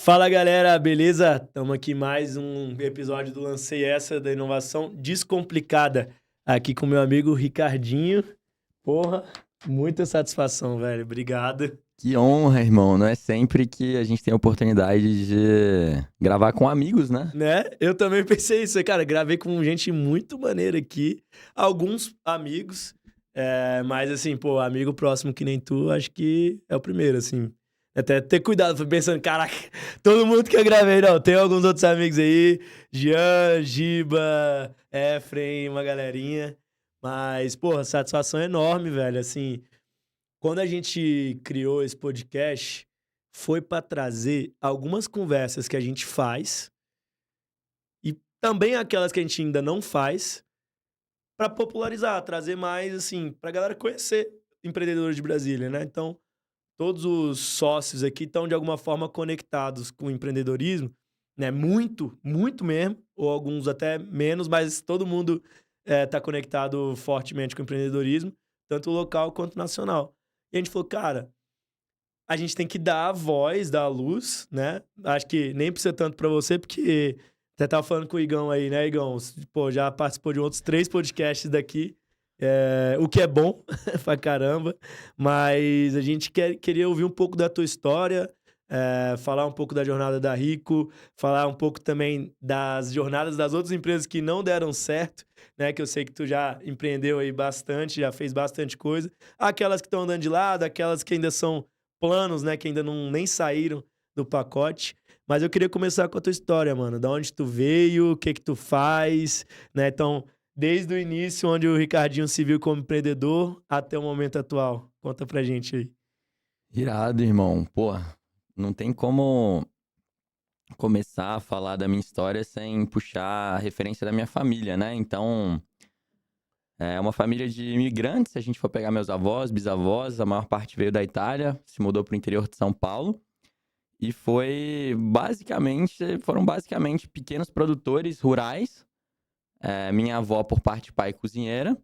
Fala galera, beleza? Estamos aqui mais um episódio do Lancei Essa da Inovação Descomplicada. Aqui com meu amigo Ricardinho. Porra, muita satisfação, velho. Obrigado. Que honra, irmão. Não é sempre que a gente tem a oportunidade de gravar com amigos, né? Né? Eu também pensei isso. Cara, gravei com gente muito maneira aqui. Alguns amigos. Mas assim, pô, amigo próximo que nem tu, acho que é o primeiro, assim. Até ter cuidado, fui pensando, caraca, todo mundo que eu gravei, não. Tem alguns outros amigos aí, Jean, Giba, Efren, uma galerinha. Mas, porra, satisfação enorme, velho. Assim, quando a gente criou esse podcast, foi pra trazer algumas conversas que a gente faz e também aquelas que a gente ainda não faz pra popularizar, trazer mais, assim, pra galera conhecer empreendedores de Brasília, né? Então, todos os sócios aqui estão de alguma forma conectados com o empreendedorismo, né? Muito, muito mesmo, ou alguns até menos, mas todo mundo está conectado fortemente com o empreendedorismo, tanto local quanto nacional. E a gente falou, cara, a gente tem que dar a voz, dar a luz, né? Acho que nem precisa tanto para você, porque até tava falando com o Igão aí, né, Igão? Pô, já participou de outros 3 podcasts daqui. O que é bom pra caramba, mas a gente queria ouvir um pouco da tua história, falar um pouco da jornada da Rico, falar um pouco também das jornadas das outras empresas que não deram certo, né? Que eu sei que tu já empreendeu aí bastante, já fez bastante coisa. Aquelas que estão andando de lado, aquelas que ainda são planos, né? Que ainda não, nem saíram do pacote. Mas eu queria começar com a tua história, mano. Da onde tu veio, o que que tu faz, né? Então, desde o início, onde o Ricardinho se viu como empreendedor, até o momento atual. Conta pra gente aí. Irado, irmão. Pô, não tem como começar a falar da minha história sem puxar a referência da minha família, né? Então, é uma família de imigrantes. Se a gente for pegar meus avós, bisavós, a maior parte veio da Itália, se mudou pro interior de São Paulo. E foram basicamente pequenos produtores rurais. Minha avó, por parte de pai, cozinheira.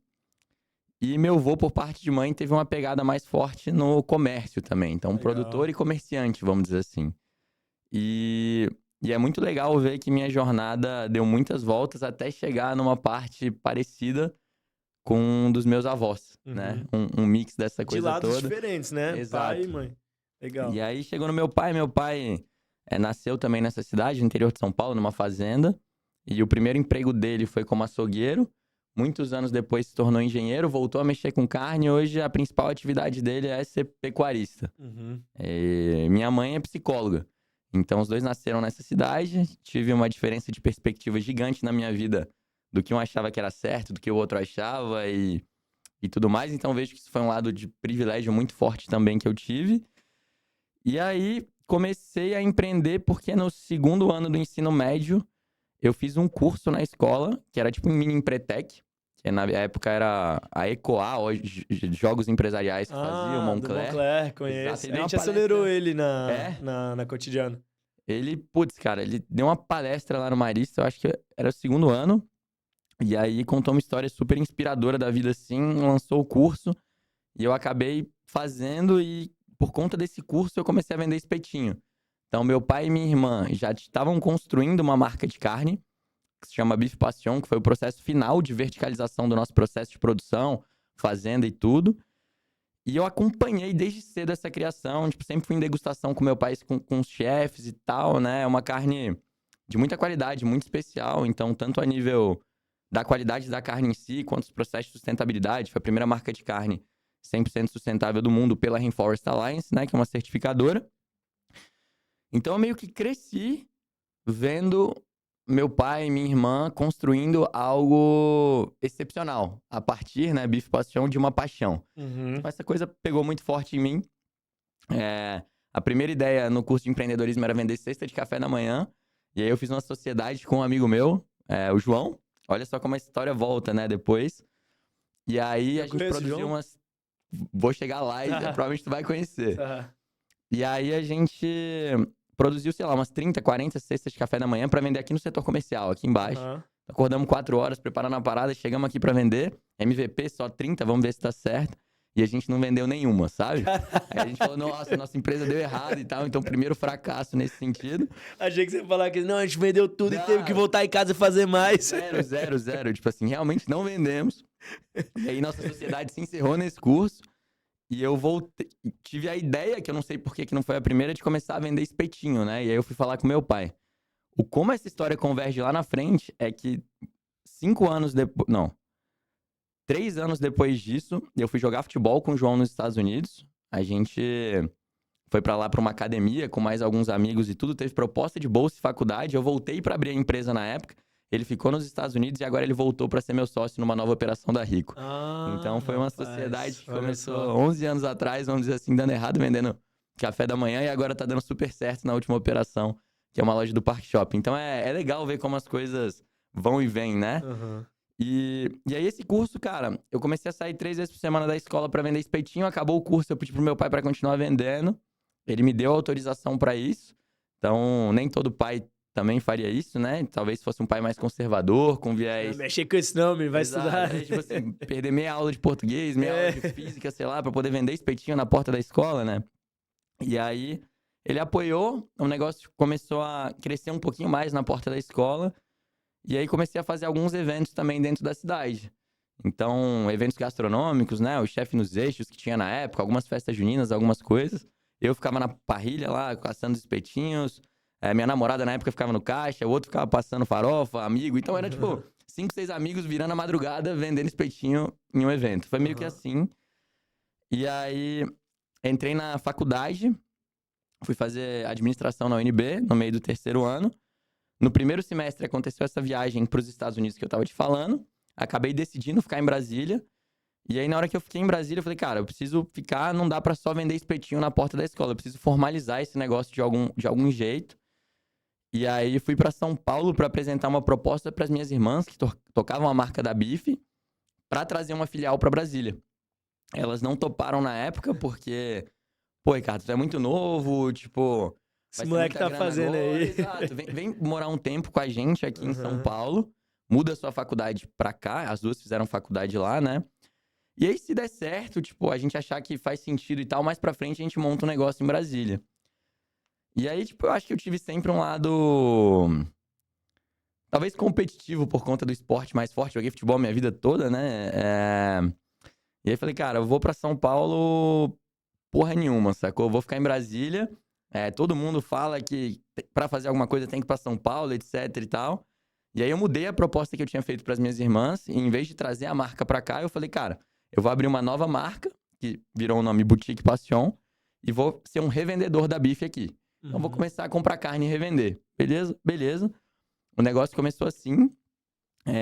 E meu avô, por parte de mãe, teve uma pegada mais forte no comércio também. Então, produtor Legal. e comerciante, vamos dizer assim. E, e é muito legal ver que minha jornada deu muitas voltas até chegar numa parte parecida com um dos meus avós, né? Uhum. Um mix dessa De coisa lados toda. diferentes, né? Pai e Exato. mãe. E Legal. aí chegou no meu pai. Meu pai nasceu também nessa cidade, no interior de São Paulo, numa fazenda. E o primeiro emprego dele foi como açougueiro. Muitos anos depois se tornou engenheiro, voltou a mexer com carne. Hoje a principal atividade dele é ser pecuarista. Uhum. Minha mãe é psicóloga. Então os dois nasceram nessa cidade. Tive uma diferença de perspectiva gigante na minha vida do que um achava que era certo, do que o outro achava e tudo mais. Então vejo que isso foi um lado de privilégio muito forte também que eu tive. E aí comecei a empreender porque no segundo ano do ensino médio eu fiz um curso na escola, que era tipo um mini Empretec, que na época era a ECOA, Jogos Empresariais que fazia, o Do Moncler. Moncler, Exato, conheço. ele A deu uma gente acelerou palestra. ele É, na Cotidiano. ele deu uma palestra lá no Marista, eu acho que era o segundo ano. E aí contou uma história super inspiradora da vida assim, lançou o curso. E eu acabei fazendo e por conta desse curso eu comecei a vender espetinho. Então meu pai e minha irmã já estavam construindo uma marca de carne, que se chama Bife Passion, que foi o processo final de verticalização do nosso processo de produção, fazenda e tudo. E eu acompanhei desde cedo essa criação, tipo, sempre fui em degustação com meu pai, com os chefes e tal, né? É uma carne de muita qualidade, muito especial. Então, tanto a nível da qualidade da carne em si, quanto os processos de sustentabilidade. Foi a primeira marca de carne 100% sustentável do mundo pela Rainforest Alliance, né? Que é uma certificadora. Então, eu meio que cresci vendo meu pai e minha irmã construindo algo excepcional. A partir, né, Bife Passion, de uma paixão. Uhum. Então, essa coisa pegou muito forte em mim. A primeira ideia no curso de empreendedorismo era vender cesta de café da manhã. E aí eu fiz uma sociedade com um amigo meu, o João. Olha só como a história volta, né, depois. E aí Eu a gente conheço o produziu João? umas... Vou chegar lá e provavelmente tu vai conhecer. Tá. E aí a gente produziu, sei lá, umas 30, 40 cestas de café da manhã pra vender aqui no setor comercial, aqui embaixo. Aham. Acordamos 4 horas preparando a parada, chegamos aqui pra vender. MVP só 30, vamos ver se tá certo. e a gente não vendeu nenhuma, sabe? Aí a gente falou, nossa empresa deu errado e tal, então primeiro fracasso nesse sentido. Achei que você ia falar que não, a gente vendeu tudo e teve que voltar em casa e fazer mais. Zero. Tipo assim, realmente não vendemos. E aí nossa sociedade se encerrou nesse curso. E eu voltei, tive a ideia, que eu não sei por que não foi a primeira, de começar a vender espetinho, né? E aí eu fui falar com meu pai. Como essa história converge lá na frente é que 5 anos depois... Não. 3 anos depois disso, eu fui jogar futebol com o João nos Estados Unidos. A gente foi pra lá pra uma academia com mais alguns amigos e tudo. Teve proposta de bolsa e faculdade. Eu voltei pra abrir a empresa na época. Ele ficou nos Estados Unidos e agora ele voltou pra ser meu sócio numa nova operação da Rico. Então foi uma sociedade que começou 11 anos atrás, vamos dizer assim, dando errado, vendendo café da manhã. E agora tá dando super certo na última operação, que é uma loja do Parque Shopping. Então é legal ver como as coisas vão e vêm, né? Uhum. E aí esse curso, cara, eu comecei a sair 3 vezes por semana da escola pra vender espetinho. Acabou o curso, eu pedi pro meu pai pra continuar vendendo. Ele me deu autorização pra isso. Então, nem todo pai também faria isso, né? Talvez fosse um pai mais conservador, com viés... Não mexer com esse nome, vai Exato, estudar. né? Tipo assim, perder meia aula de português, meia aula de física, sei lá, pra poder vender espetinho na porta da escola, né? E aí, ele apoiou, o negócio começou a crescer um pouquinho mais na porta da escola. E aí comecei a fazer alguns eventos também dentro da cidade. Então, eventos gastronômicos, né? O chefe nos eixos que tinha na época, algumas festas juninas, algumas coisas. Eu ficava na parrilha lá, caçando espetinhos. Minha namorada na época ficava no caixa, o outro ficava passando farofa, amigo. Então era tipo 5, 6 amigos virando a madrugada vendendo espetinho em um evento. Foi meio que assim. E aí entrei na faculdade, fui fazer administração na UNB no meio do 3º ano. No primeiro semestre aconteceu essa viagem para os Estados Unidos que eu tava te falando. Acabei decidindo ficar em Brasília. E aí, na hora que eu fiquei em Brasília, eu falei, cara, eu preciso ficar, não dá pra só vender espetinho na porta da escola. Eu preciso formalizar esse negócio de algum jeito. E aí, fui pra São Paulo pra apresentar uma proposta pras minhas irmãs, que tocavam a marca da Bife, pra trazer uma filial pra Brasília. Elas não toparam na época, porque... Pô, Ricardo, tu é muito novo, tipo... Esse moleque tá fazendo agora. aí. Exato. Vem morar um tempo com a gente aqui em São Paulo. Muda sua faculdade pra cá. As duas fizeram faculdade lá, né? E aí, se der certo, tipo, a gente achar que faz sentido e tal, mais pra frente a gente monta um negócio em Brasília. E aí, tipo, eu acho que eu tive sempre um lado... Talvez competitivo por conta do esporte mais forte. Joguei futebol minha vida toda, né? E aí falei, cara, eu vou pra São Paulo porra nenhuma, sacou? Eu vou ficar em Brasília... todo mundo fala que pra fazer alguma coisa tem que ir pra São Paulo, etc e tal. E aí eu mudei a proposta que eu tinha feito pras minhas irmãs. E em vez de trazer a marca pra cá, eu falei, cara, eu vou abrir uma nova marca, que virou o nome Boutique Passion, e vou ser um revendedor da Bife aqui. Então vou começar a comprar carne e revender. Beleza? Beleza. O negócio começou assim.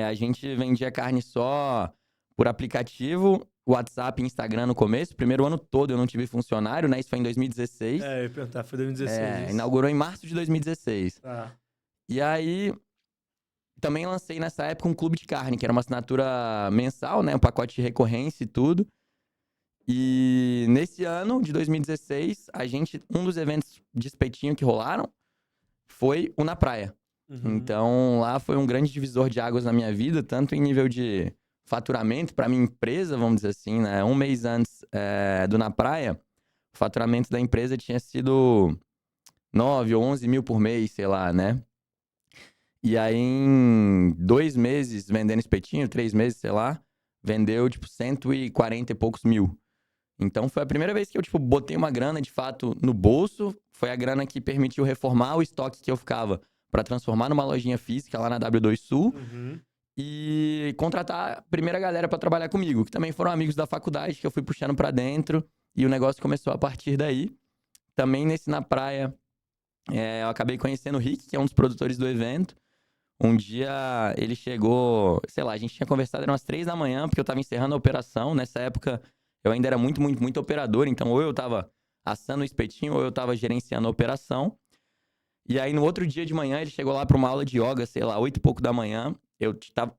A gente vendia carne só por aplicativo, WhatsApp e Instagram no começo. Primeiro ano todo eu não tive funcionário, né? Isso foi em 2016. Eu ia perguntar, foi 2016. Inaugurou em março de 2016. Tá. E aí, também lancei nessa época um clube de carne, que era uma assinatura mensal, né? Um pacote de recorrência e tudo. E nesse ano de 2016, um dos eventos de espetinho que rolaram foi o Na Praia. Então, lá foi um grande divisor de águas na minha vida, tanto em nível de faturamento para minha empresa, vamos dizer assim, né? Um mês antes do Na Praia, o faturamento da empresa tinha sido 9 ou 11 mil por mês, sei lá, né? E aí, em 2 meses vendendo espetinho, 3 meses, sei lá, vendeu, tipo, 140 e poucos mil. Então, foi a primeira vez que eu, tipo, botei uma grana, de fato, no bolso. Foi a grana que permitiu reformar o estoque que eu ficava para transformar numa lojinha física lá na W2 Sul. E contratar a primeira galera para trabalhar comigo, que também foram amigos da faculdade, que eu fui puxando para dentro. E o negócio começou a partir daí. Também nesse Na Praia, eu acabei conhecendo o Rick, que é um dos produtores do evento. Um dia ele chegou, sei lá, a gente tinha conversado, eram umas 3 da manhã, porque eu tava encerrando a operação. Nessa época, eu ainda era muito operador, então ou eu tava assando o espetinho ou eu tava gerenciando a operação. E aí, no outro dia de manhã, ele chegou lá pra uma aula de yoga, sei lá, 8 e pouco da manhã. Eu tava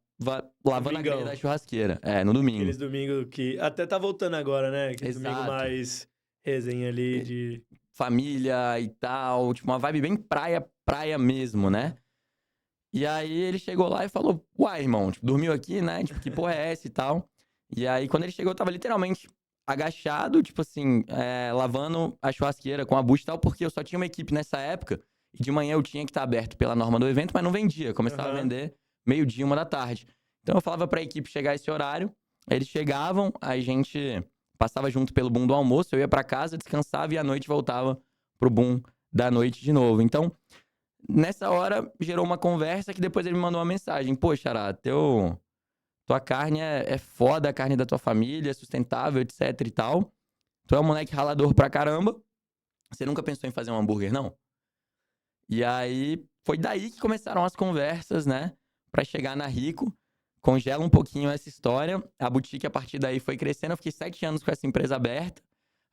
lavando a grelha da churrasqueira. No domingo. Aqueles domingos que até tá voltando agora, né? Aquele Exato. domingo mais resenha ali de... Família e tal, tipo, uma vibe bem praia mesmo, né? E aí, ele chegou lá e falou, uai, irmão, tipo, dormiu aqui, né? Tipo, que porra é essa e tal? E aí, quando ele chegou, eu tava literalmente agachado, tipo assim, lavando a churrasqueira com a bucha e tal, porque eu só tinha uma equipe nessa época. E de manhã eu tinha que estar aberto pela norma do evento, mas não vendia. Começava a Aham. vender meio-dia, 1 da tarde. Então eu falava pra equipe chegar esse horário. Eles chegavam, aí a gente passava junto pelo boom do almoço, eu ia pra casa, descansava e à noite voltava pro boom da noite de novo. Então, nessa hora, gerou uma conversa que depois ele me mandou uma mensagem. Poxa, Ará, tua carne é foda, a carne da tua família, é sustentável, etc e tal. Tu é um moleque ralador pra caramba. Você nunca pensou em fazer um hambúrguer, não? E aí, foi daí que começaram as conversas, né? Pra chegar na Rico. Congela um pouquinho essa história. A boutique, a partir daí, foi crescendo. Eu fiquei 7 anos com essa empresa aberta.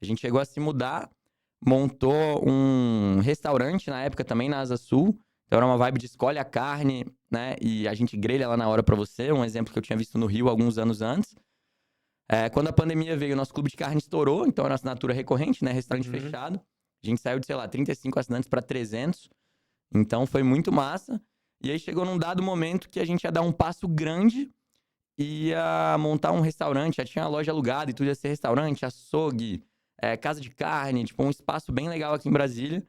A gente chegou a se mudar. Montou um restaurante na época também, na Asa Sul. Então era uma vibe de escolhe a carne, né? E a gente grelha lá na hora pra você. Um exemplo que eu tinha visto no Rio alguns anos antes. Quando a pandemia veio, o nosso clube de carne estourou. Então era uma assinatura recorrente, né? Restaurante Uhum. fechado. A gente saiu de, sei lá, 35 assinantes pra 300. Então foi muito massa. E aí chegou num dado momento que a gente ia dar um passo grande e ia montar um restaurante. Já tinha a loja alugada e tudo ia ser restaurante, açougue, casa de carne, tipo um espaço bem legal aqui em Brasília.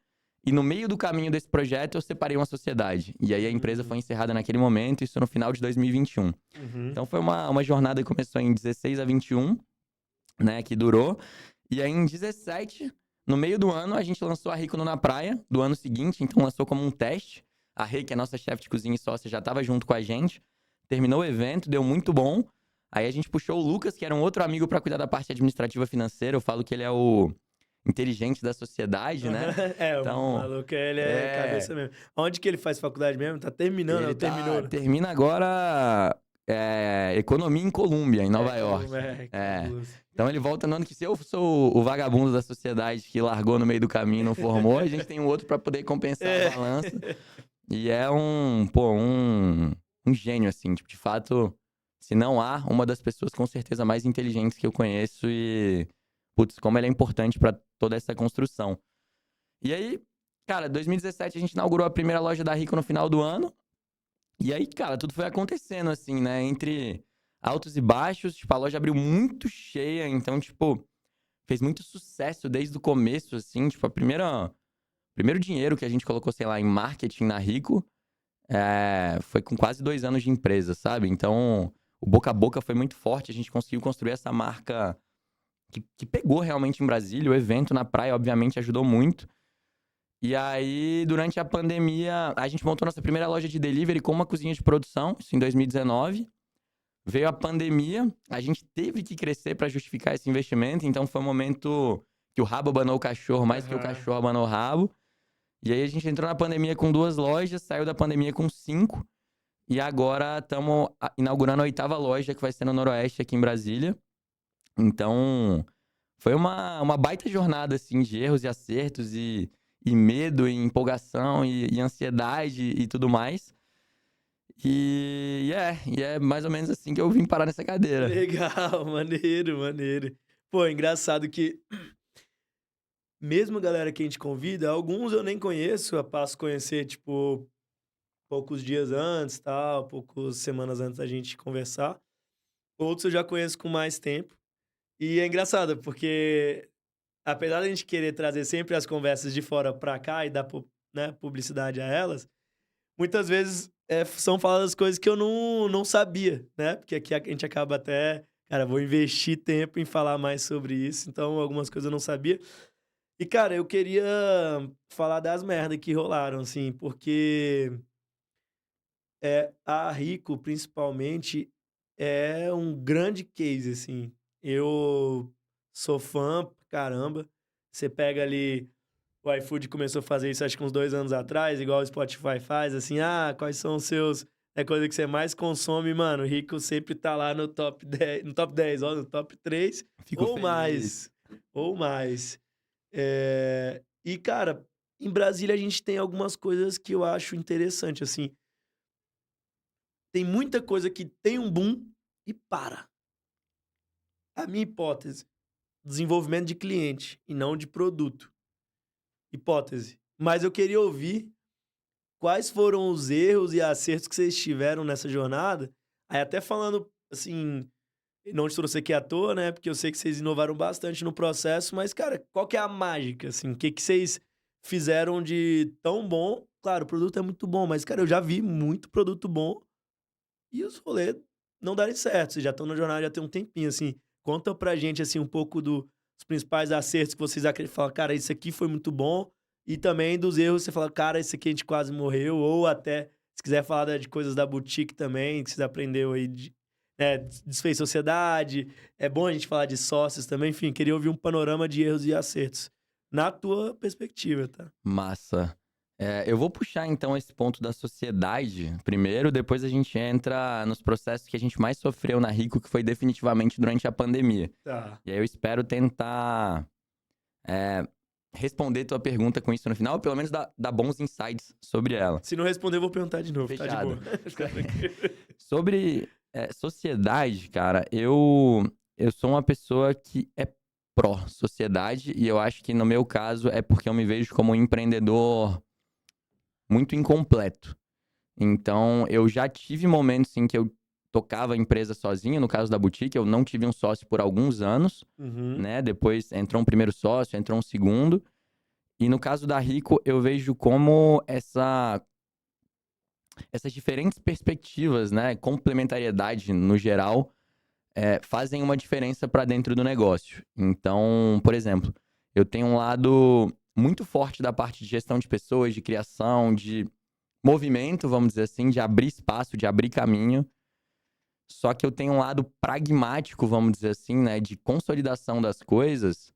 E no meio do caminho desse projeto eu separei uma sociedade. E aí a empresa foi encerrada naquele momento, isso no final de 2021. Uhum. Então foi uma jornada que começou em 16 a 21, né, que durou. E aí em 17, no meio do ano, a gente lançou a Rico no Na Praia, do ano seguinte. Então lançou como um teste. A Rê, que é nossa chefe de cozinha e sócia, já estava junto com a gente. Terminou o evento, deu muito bom. Aí a gente puxou o Lucas, que era um outro amigo, para cuidar da parte administrativa financeira. Eu falo que ele é o inteligente da sociedade, né? O Então, maluco, ele é cabeça mesmo. Onde que ele faz faculdade mesmo? Tá terminando, ele ou terminou? termina agora economia em Colômbia, em Nova York. Cabuloso. Então ele volta no ano que, se eu sou o vagabundo da sociedade que largou no meio do caminho e não formou, a gente tem um outro para poder compensar a balança. E é um gênio, assim, tipo, de fato, se não há, uma das pessoas com certeza mais inteligentes que eu conheço e, putz, como ele é importante para toda essa construção. E aí, cara, 2017 a gente inaugurou a primeira loja da Rico no final do ano. E aí, cara, tudo foi acontecendo, assim, né? Entre altos e baixos, tipo, a loja abriu muito cheia, então, tipo, fez muito sucesso desde o começo, assim, tipo, primeiro dinheiro que a gente colocou, sei lá, em marketing na Rico, foi com quase 2 anos de empresa, sabe? Então, o boca a boca foi muito forte, a gente conseguiu construir essa marca que pegou realmente em Brasília, o evento na praia, obviamente, ajudou muito. E aí, durante a pandemia, a gente montou nossa primeira loja de delivery com uma cozinha de produção, isso em 2019. Veio a pandemia, a gente teve que crescer para justificar esse investimento, então foi um momento que o rabo abanou o cachorro mais que o cachorro abanou o rabo. E aí a gente entrou na pandemia com 2 lojas, saiu da pandemia com 5, e agora estamos inaugurando a 8ª loja, que vai ser no Noroeste, aqui em Brasília. Então, foi uma baita jornada, assim, de erros e acertos, e medo, e empolgação, e ansiedade e tudo mais. E é mais ou menos assim que eu vim parar nessa cadeira. Legal, maneiro, maneiro. Pô, engraçado que mesmo a galera que a gente convida, alguns eu nem conheço, eu passo a conhecer, tipo, poucos dias antes, tal, poucas semanas antes da gente conversar. Outros eu já conheço com mais tempo. E é engraçado, porque apesar da gente querer trazer sempre as conversas de fora pra cá e dar né, publicidade a elas, muitas vezes são faladas coisas que eu não sabia, né? Porque aqui a gente acaba até, cara, vou investir tempo em falar mais sobre isso, então algumas coisas eu não sabia. E, cara, eu queria falar das merdas que rolaram, assim, porque a Rico, principalmente, é um grande case, assim. Eu sou fã pra caramba. Você pega ali, o iFood começou a fazer isso acho que uns 2 anos atrás, igual o Spotify faz, assim, quais são os seus coisa que você mais consome, mano, o Rico sempre tá lá no top 10, no top 10, ó, no top 3 Fico ou feliz. mais, ou mais. E cara, em Brasília a gente tem algumas coisas que eu acho interessante, assim, tem muita coisa que tem um boom e para. A minha hipótese, desenvolvimento de cliente e não de produto. Hipótese. Mas eu queria ouvir quais foram os erros e acertos que vocês tiveram nessa jornada? Aí até falando, assim, Não te trouxe aqui à toa, né? Porque eu sei que vocês inovaram bastante no processo, mas, cara, qual que é a mágica, assim? O que que vocês fizeram de tão bom? Claro, o produto é muito bom, mas, cara, eu já vi muito produto bom e os rolês não darem certo. Vocês já estão na jornada já tem um tempinho, assim. Conta pra gente, assim, um pouco dos principais acertos que vocês acreditam. Fala, cara, isso aqui foi muito bom. E também dos erros, você fala, cara, isso aqui a gente quase morreu. Ou até, se quiser falar de coisas da boutique também, que vocês aprendeu aí, desfez sociedade. É bom a gente falar de sócios também. Enfim, queria ouvir um panorama de erros e acertos. Na tua perspectiva, tá? Massa. Eu vou puxar então esse ponto da sociedade primeiro, depois a gente entra nos processos que a gente mais sofreu na Rico, que foi definitivamente durante a pandemia. Tá. E aí eu espero tentar responder tua pergunta com isso no final, ou pelo menos dar bons insights sobre ela. Se não responder, eu vou perguntar de novo. Fechado. Tá de boa. Sobre sociedade, cara, eu sou uma pessoa que é pró-sociedade e eu acho que no meu caso é porque eu me vejo como um empreendedor muito incompleto. Então, eu já tive momentos em que eu tocava a empresa sozinho, no caso da boutique, eu não tive um sócio por alguns anos, Uhum. né? Depois entrou um primeiro sócio, entrou um segundo. E no caso da Rico, eu vejo como essas diferentes perspectivas, né? Complementariedade no geral, fazem uma diferença para dentro do negócio. Então, por exemplo, eu tenho um lado muito forte da parte de gestão de pessoas, de criação, de movimento, vamos dizer assim, de abrir espaço, de abrir caminho. Só que eu tenho um lado pragmático, vamos dizer assim, né, de consolidação das coisas,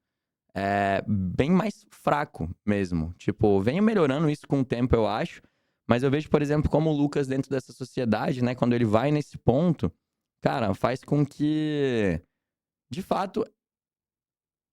bem mais fraco mesmo. Tipo, venho melhorando isso com o tempo, eu acho. Mas eu vejo, por exemplo, como o Lucas dentro dessa sociedade, né, quando ele vai nesse ponto, cara, faz com que, de fato,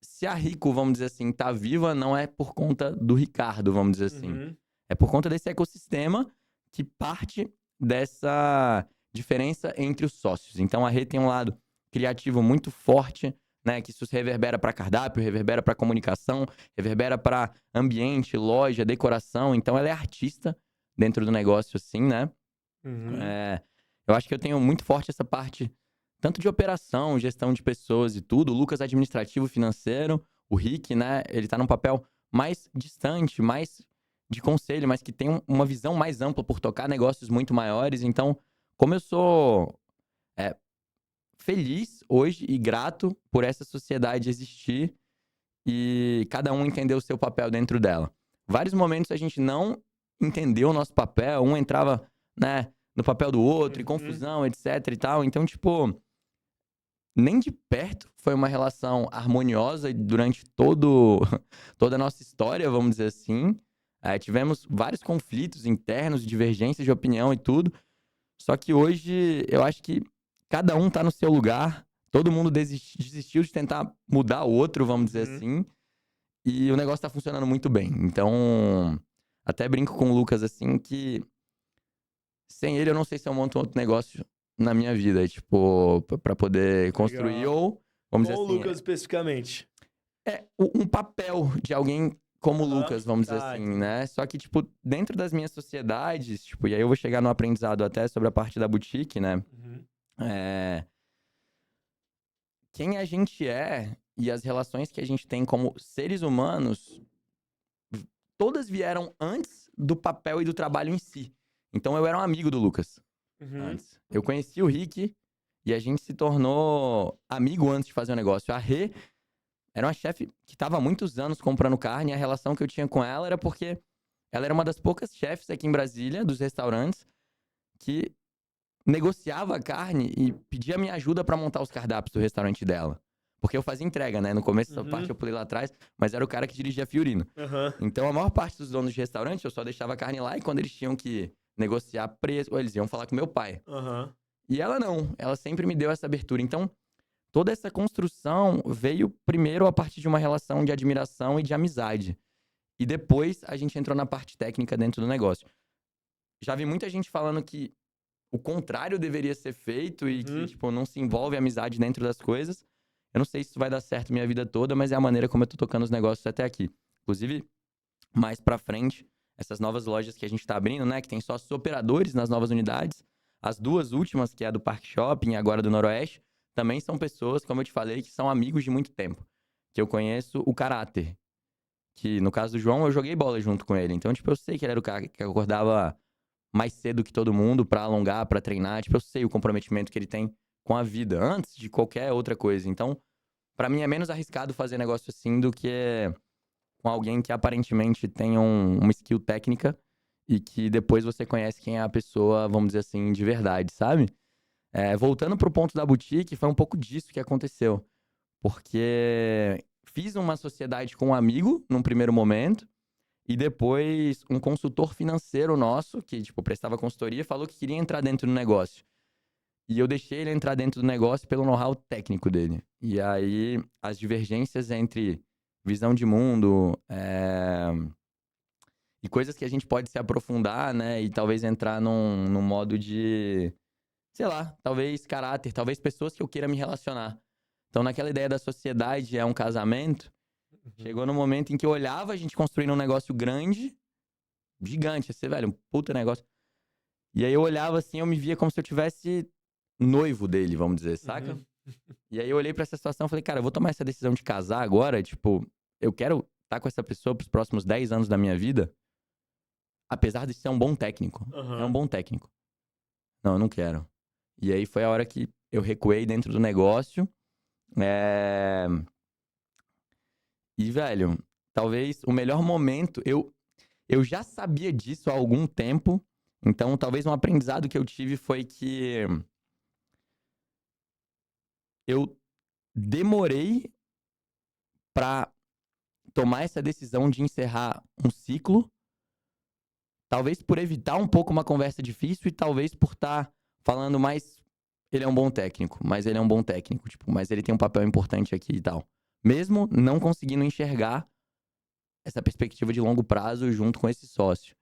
se a Rico, vamos dizer assim, tá viva, não é por conta do Ricardo, vamos dizer assim. Uhum. É por conta desse ecossistema que parte dessa diferença entre os sócios. Então a Rê tem um lado criativo muito forte, né, que isso reverbera para cardápio, reverbera para comunicação, reverbera para ambiente, loja, decoração. Então ela é artista dentro do negócio, assim, né? Uhum. Eu acho que eu tenho muito forte essa parte, tanto de operação, gestão de pessoas e tudo. O Lucas administrativo, financeiro. O Rick, né? Ele tá num papel mais distante, mais de conselho, mas que tem uma visão mais ampla por tocar negócios muito maiores. Então, como eu sou feliz hoje e grato por essa sociedade existir e cada um entender o seu papel dentro dela. Vários momentos a gente não entendeu o nosso papel, um entrava, né, no papel do outro, e Uhum. confusão, etc e tal. Então, tipo, nem de perto foi uma relação harmoniosa durante toda a nossa história, vamos dizer assim. Tivemos vários conflitos internos, divergências de opinião e tudo. Só que hoje eu acho que cada um tá no seu lugar, todo mundo desistiu de tentar mudar o outro, vamos dizer Uhum. assim. E o negócio tá funcionando muito bem. Então, até brinco com o Lucas, assim, que sem ele eu não sei se eu monto outro negócio na minha vida, tipo, pra poder construir Legal. ou, vamos Com dizer o assim, Lucas especificamente. um papel de alguém como o Aham. Lucas, vamos dizer Tá, assim, entendi. né? Só que, tipo, dentro das minhas sociedades, tipo, e aí eu vou chegar no aprendizado até sobre a parte da boutique, né? Uhum. É, quem a gente é e as relações que a gente tem como seres humanos, todas vieram antes do papel e do trabalho em si. Então eu era um amigo do Lucas Uhum. antes. Eu conheci o Rick e a gente se tornou amigo antes de fazer o negócio. A Rê era uma chefe que estava há muitos anos comprando carne e a relação que eu tinha com ela era porque ela era uma das poucas chefes aqui em Brasília, dos restaurantes, que negociava a carne e pedia minha ajuda pra montar os cardápios do restaurante dela. Porque eu fazia entrega, né? No começo dessa parte Uhum. eu pulei lá atrás, mas era o cara que dirigia a Fiorino. Aham. Então a maior parte dos donos de restaurante eu só deixava a carne lá e quando eles tinham que negociar preço, eles iam falar com meu pai. Aham. E ela não, ela sempre me deu essa abertura. Então toda essa construção veio primeiro a partir de uma relação de admiração e de amizade. E depois a gente entrou na parte técnica dentro do negócio. Já vi muita gente falando que o contrário deveria ser feito e que, Uhum. tipo, não se envolve amizade dentro das coisas. Eu não sei se isso vai dar certo minha vida toda, mas é a maneira como eu tô tocando os negócios até aqui. Inclusive, mais pra frente, essas novas lojas que a gente tá abrindo, né, que tem sócios operadores nas novas unidades, as duas últimas, que é a do Parque Shopping e agora do Noroeste, também são pessoas, como eu te falei, que são amigos de muito tempo. Que eu conheço o caráter. Que no caso do João, eu joguei bola junto com ele. Então, tipo, eu sei que ele era o cara que acordava mais cedo que todo mundo pra alongar, pra treinar. Tipo, eu sei o comprometimento que ele tem com a vida, antes de qualquer outra coisa. Então, pra mim é menos arriscado fazer negócio assim do que com alguém que aparentemente tem uma skill técnica e que depois você conhece quem é a pessoa, vamos dizer assim, de verdade, sabe? Voltando pro ponto da boutique, foi um pouco disso que aconteceu. Porque fiz uma sociedade com um amigo num primeiro momento. E depois, um consultor financeiro nosso, que, tipo, prestava consultoria, falou que queria entrar dentro do negócio. E eu deixei ele entrar dentro do negócio pelo know-how técnico dele. E aí, as divergências entre visão de mundo e coisas que a gente pode se aprofundar, né? E talvez entrar num modo de, sei lá, talvez caráter, talvez pessoas que eu queira me relacionar. Então, naquela ideia da sociedade é um casamento, chegou no momento em que eu olhava a gente construindo um negócio grande, gigante, assim, velho, um puta negócio. E aí eu olhava assim, eu me via como se eu tivesse noivo dele, vamos dizer, saca? Uhum. E aí eu olhei pra essa situação e falei, cara, eu vou tomar essa decisão de casar agora, tipo, eu quero estar com essa pessoa pros próximos 10 anos da minha vida, apesar de ser um bom técnico. É um Aham. bom técnico. Não, eu não quero. E aí foi a hora que eu recuei dentro do negócio. É... E, velho, talvez o melhor momento, eu já sabia disso há algum tempo, então talvez um aprendizado que eu tive foi que eu demorei pra tomar essa decisão de encerrar um ciclo, talvez por evitar um pouco uma conversa difícil e talvez por estar falando mais. Ele é um bom técnico, mas ele é um bom técnico, tipo, mas ele tem um papel importante aqui e tal. Mesmo não conseguindo enxergar essa perspectiva de longo prazo junto com esse sócio.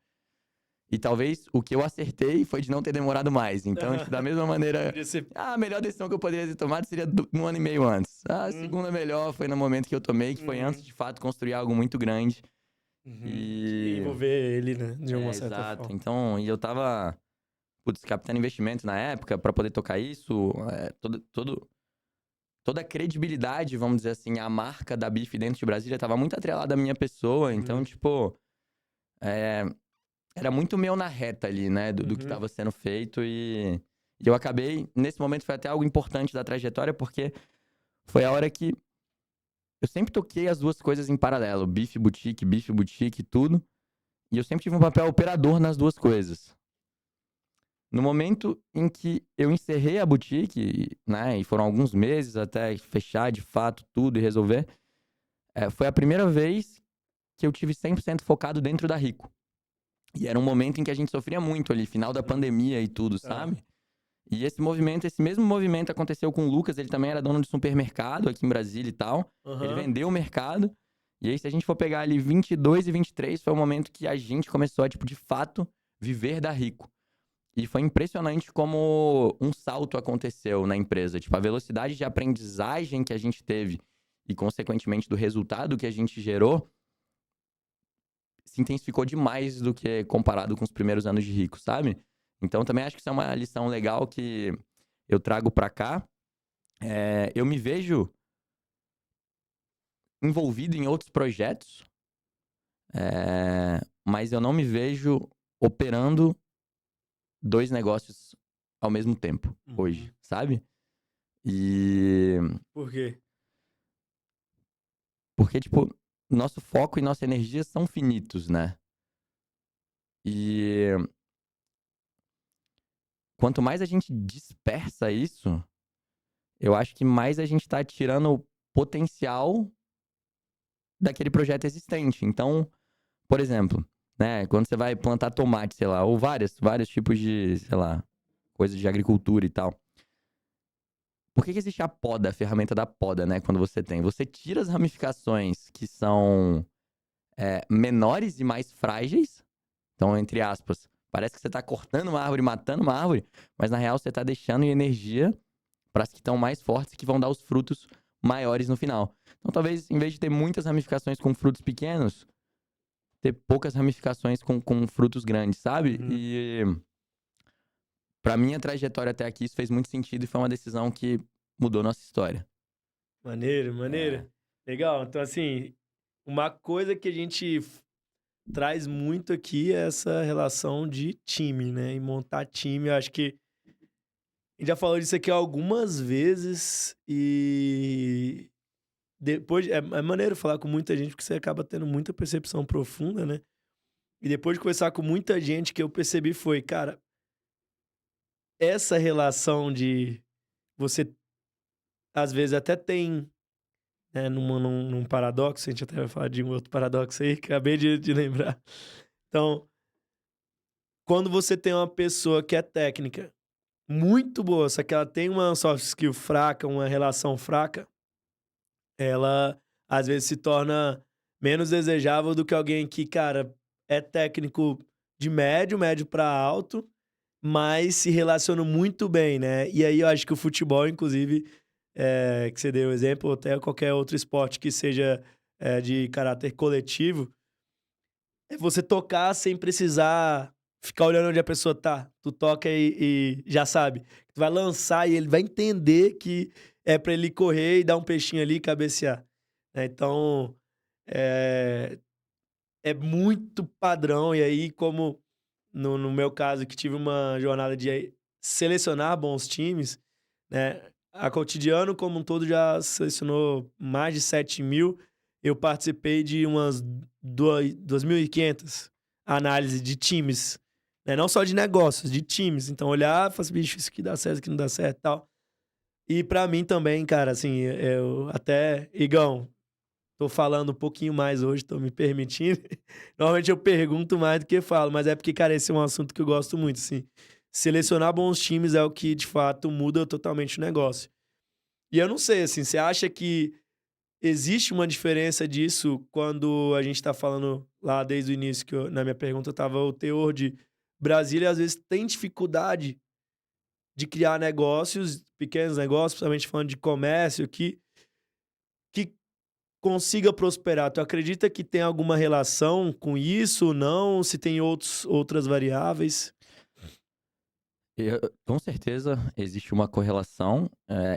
E talvez o que eu acertei foi de não ter demorado mais. Então, tipo, da mesma maneira, Podia ser. a melhor decisão que eu poderia ter tomado seria 1 ano e meio antes. A Uhum. segunda melhor foi no momento que eu tomei, que foi Uhum. antes de fato construir algo muito grande. Uhum. Que ia E. envolver ele, né? De uma certa Exato. forma. Então, e eu tava, putz, captando investimento na época pra poder tocar isso. Toda a credibilidade, vamos dizer assim, a marca da Bife dentro de Brasília tava muito atrelada à minha pessoa. Então, Uhum. tipo, é, era muito meu na reta ali, né? Do que Uhum. tava sendo feito. E eu acabei, nesse momento foi até algo importante da trajetória, porque foi a hora que eu sempre toquei as duas coisas em paralelo. Bife boutique, tudo. E eu sempre tive um papel operador nas duas coisas. No momento em que eu encerrei a boutique, né, e foram alguns meses até fechar de fato tudo e resolver, foi a primeira vez que eu tive 100% focado dentro da Rico. E era um momento em que a gente sofria muito ali, final da Uhum. pandemia e tudo, Tá. sabe? E esse mesmo movimento aconteceu com o Lucas, ele também era dono de supermercado aqui em Brasília e tal. Ele Aham. vendeu o mercado. E aí, se a gente for pegar ali 22 e 23, foi o momento que a gente começou a, tipo, de fato, viver da Rico. E foi impressionante como um salto aconteceu na empresa. Tipo, a velocidade de aprendizagem que a gente teve e, consequentemente, do resultado que a gente gerou se intensificou demais do que comparado com os primeiros anos de Rico, sabe? Então, também acho que isso é uma lição legal que eu trago pra cá. Eu me vejo envolvido em outros projetos, mas eu não me vejo operando dois negócios ao mesmo tempo hoje, Uhum. sabe? E Por quê? porque, tipo, nosso foco e nossa energia são finitos, né? E quanto mais a gente dispersa isso, eu acho que mais a gente tá tirando o potencial daquele projeto existente. Então, por exemplo, né, quando você vai plantar tomate, sei lá, ou vários tipos de, sei lá, coisas de agricultura e tal. Por que existe a poda, a ferramenta da poda, né? Quando você tem? Você tira as ramificações que são menores e mais frágeis. Então, entre aspas, parece que você tá cortando uma árvore, matando uma árvore, mas na real você tá deixando energia para as que estão mais fortes, que vão dar os frutos maiores no final. Então, talvez, em vez de ter muitas ramificações com frutos pequenos, ter poucas ramificações com frutos grandes, sabe? Uhum. E pra minha trajetória até aqui, isso fez muito sentido e foi uma decisão que mudou nossa história. Maneiro, maneiro. É. Legal. Então, assim, uma coisa que a gente traz muito aqui é essa relação de time, né? E montar time. Eu acho que a gente já falou disso aqui algumas vezes e depois é maneiro falar com muita gente porque você acaba tendo muita percepção profunda, né? E depois de conversar com muita gente, que eu percebi foi, cara, essa relação de você às vezes até tem, né, num paradoxo, a gente até vai falar de um outro paradoxo aí, que acabei de lembrar. Então, quando você tem uma pessoa que é técnica muito boa, só que ela tem uma soft skill fraca, uma relação fraca, ela às vezes se torna menos desejável do que alguém que, cara, é técnico de médio, médio para alto, mas se relaciona muito bem, né? E aí eu acho que o futebol, inclusive, que você deu o exemplo, ou até qualquer outro esporte que seja de caráter coletivo, é você tocar sem precisar ficar olhando onde a pessoa tá. Tu toca e já sabe. Tu vai lançar e ele vai entender que é pra ele correr e dar um peixinho ali e cabecear. Né? Então, é, é muito padrão. E aí, como no meu caso, que tive uma jornada de selecionar bons times, né? A Cotidiano, como um todo, já selecionou mais de 7.000. Eu participei de umas 2.500 análises de times, né? Não só de negócios, de times. Então, olhar e falar assim, bicho, isso aqui dá certo, isso aqui não dá certo e tal. E pra mim também, cara, assim, eu até... Igão, tô falando um pouquinho mais hoje, tô me permitindo. Normalmente eu pergunto mais do que falo, mas é porque, cara, esse é um assunto que eu gosto muito, assim. Selecionar bons times é o que, de fato, muda totalmente o negócio. E eu não sei, assim, você acha que existe uma diferença disso quando a gente tá falando lá desde o início, que na minha pergunta tava o teor de Brasília, às vezes tem dificuldade de criar negócios, pequenos negócios, principalmente falando de comércio, que consiga prosperar. Tu acredita que tem alguma relação com isso ou não? Se tem outras variáveis? Com certeza existe uma correlação,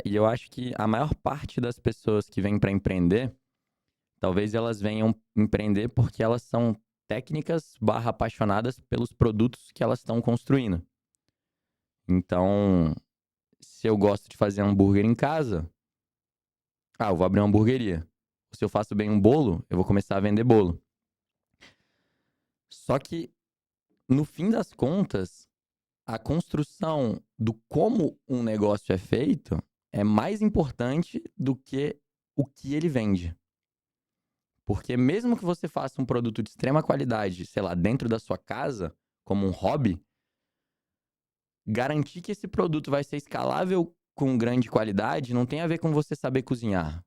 e eu acho que a maior parte das pessoas que vêm para empreender, talvez elas venham empreender porque elas são técnicas barra apaixonadas pelos produtos que elas estão construindo. Então, se eu gosto de fazer hambúrguer em casa, eu vou abrir uma hamburgueria. Se eu faço bem um bolo, eu vou começar a vender bolo. Só que, no fim das contas, a construção do como um negócio é feito é mais importante do que o que ele vende. Porque mesmo que você faça um produto de extrema qualidade, sei lá, dentro da sua casa, como um hobby, garantir que esse produto vai ser escalável com grande qualidade não tem a ver com você saber cozinhar.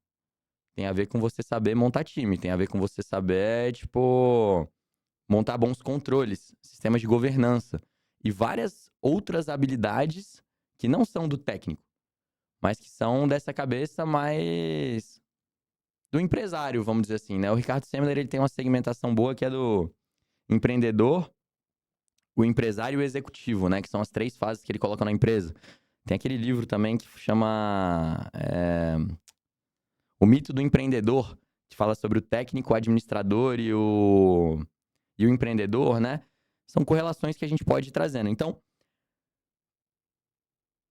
Tem a ver com você saber montar time, tem a ver com você saber, tipo, montar bons controles, sistemas de governança e várias outras habilidades que não são do técnico, mas que são dessa cabeça mais do empresário, vamos dizer assim, né? O Ricardo Semler, ele tem uma segmentação boa que é do empreendedor, o empresário e o executivo, né? Que são as 3 fases que ele coloca na empresa. Tem aquele livro também que chama O Mito do Empreendedor, que fala sobre o técnico, o administrador e o empreendedor, né? São correlações que a gente pode ir trazendo. Então,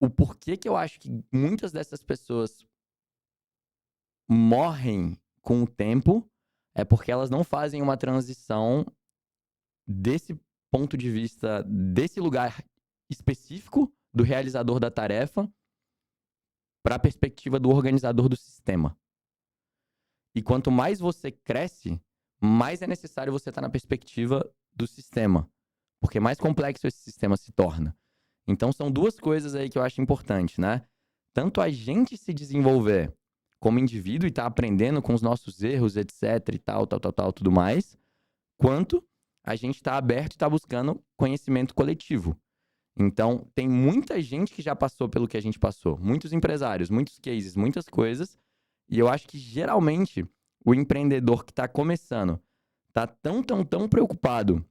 o porquê que eu acho que muitas dessas pessoas morrem com o tempo é porque elas não fazem uma transição desse ponto de vista, desse lugar específico do realizador da tarefa para a perspectiva do organizador do sistema. E quanto mais você cresce, mais é necessário você estar na perspectiva do sistema, porque mais complexo esse sistema se torna. Então são 2 coisas aí que eu acho importante, né? Tanto a gente se desenvolver como indivíduo e estar aprendendo com os nossos erros, etc e tal, tudo mais, quanto a gente está aberto e está buscando conhecimento coletivo. Então, tem muita gente que já passou pelo que a gente passou. Muitos empresários, muitos cases, muitas coisas. E eu acho que, geralmente, o empreendedor que está começando está tão preocupado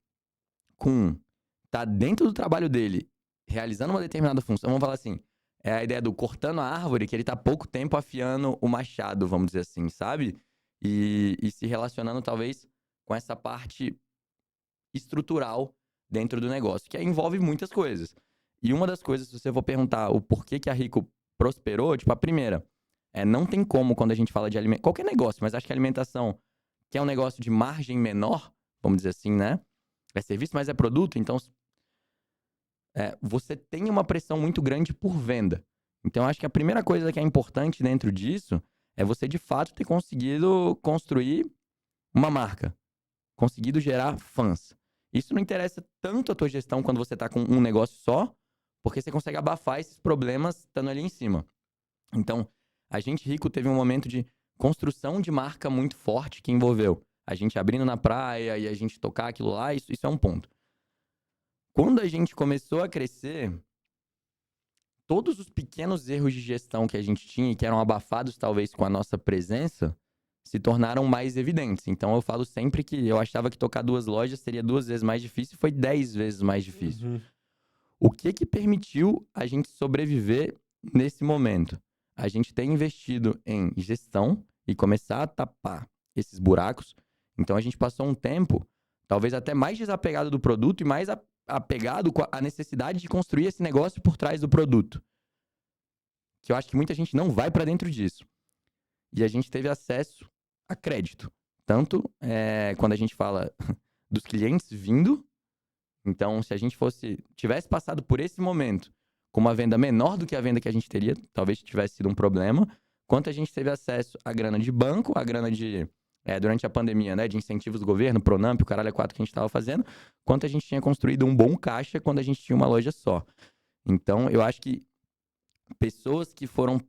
com estar dentro do trabalho dele, realizando uma determinada função. Vamos falar assim, É a ideia do cortando a árvore, que ele tá pouco tempo afiando o machado, vamos dizer assim, sabe? E se relacionando, talvez, com essa parte estrutural dentro do negócio, que aí envolve muitas coisas. E uma das coisas, se você for perguntar o porquê que a Rico prosperou, tipo, a primeira, não tem como quando a gente fala de alimentação, qualquer negócio, mas acho que alimentação, que é um negócio de margem menor, vamos dizer assim, né? É serviço, mas é produto, então você tem uma pressão muito grande por venda. Então, acho que a primeira coisa que é importante dentro disso é você, de fato, ter conseguido construir uma marca, conseguido gerar fãs. Isso não interessa tanto a tua gestão quando você tá com um negócio só, porque você consegue abafar esses problemas estando ali em cima. Então, a gente rico teve um momento de construção de marca muito forte que envolveu a gente abrindo na praia e a gente tocar aquilo lá, isso é um ponto. Quando a gente começou a crescer, todos os pequenos erros de gestão que a gente tinha e que eram abafados talvez com a nossa presença, se tornaram mais evidentes. Então eu falo sempre que eu achava que tocar 2 lojas seria 2 vezes mais difícil e foi 10 vezes mais difícil. Uhum. O que permitiu a gente sobreviver nesse momento? A gente tem investido em gestão e começar a tapar esses buracos. Então a gente passou um tempo, talvez até mais desapegado do produto e mais apegado com a necessidade de construir esse negócio por trás do produto. Que eu acho que muita gente não vai para dentro disso. E a gente teve acesso a crédito. Tanto quando a gente fala dos clientes vindo. Então, se a gente tivesse passado por esse momento com uma venda menor do que a venda que a gente teria, talvez tivesse sido um problema. Quanto a gente teve acesso à grana de banco, à grana durante a pandemia, né, de incentivos do governo, Pronamp, o caralho é 4 que a gente estava fazendo, quanto a gente tinha construído um bom caixa quando a gente tinha uma loja só. Então, eu acho que pessoas que foram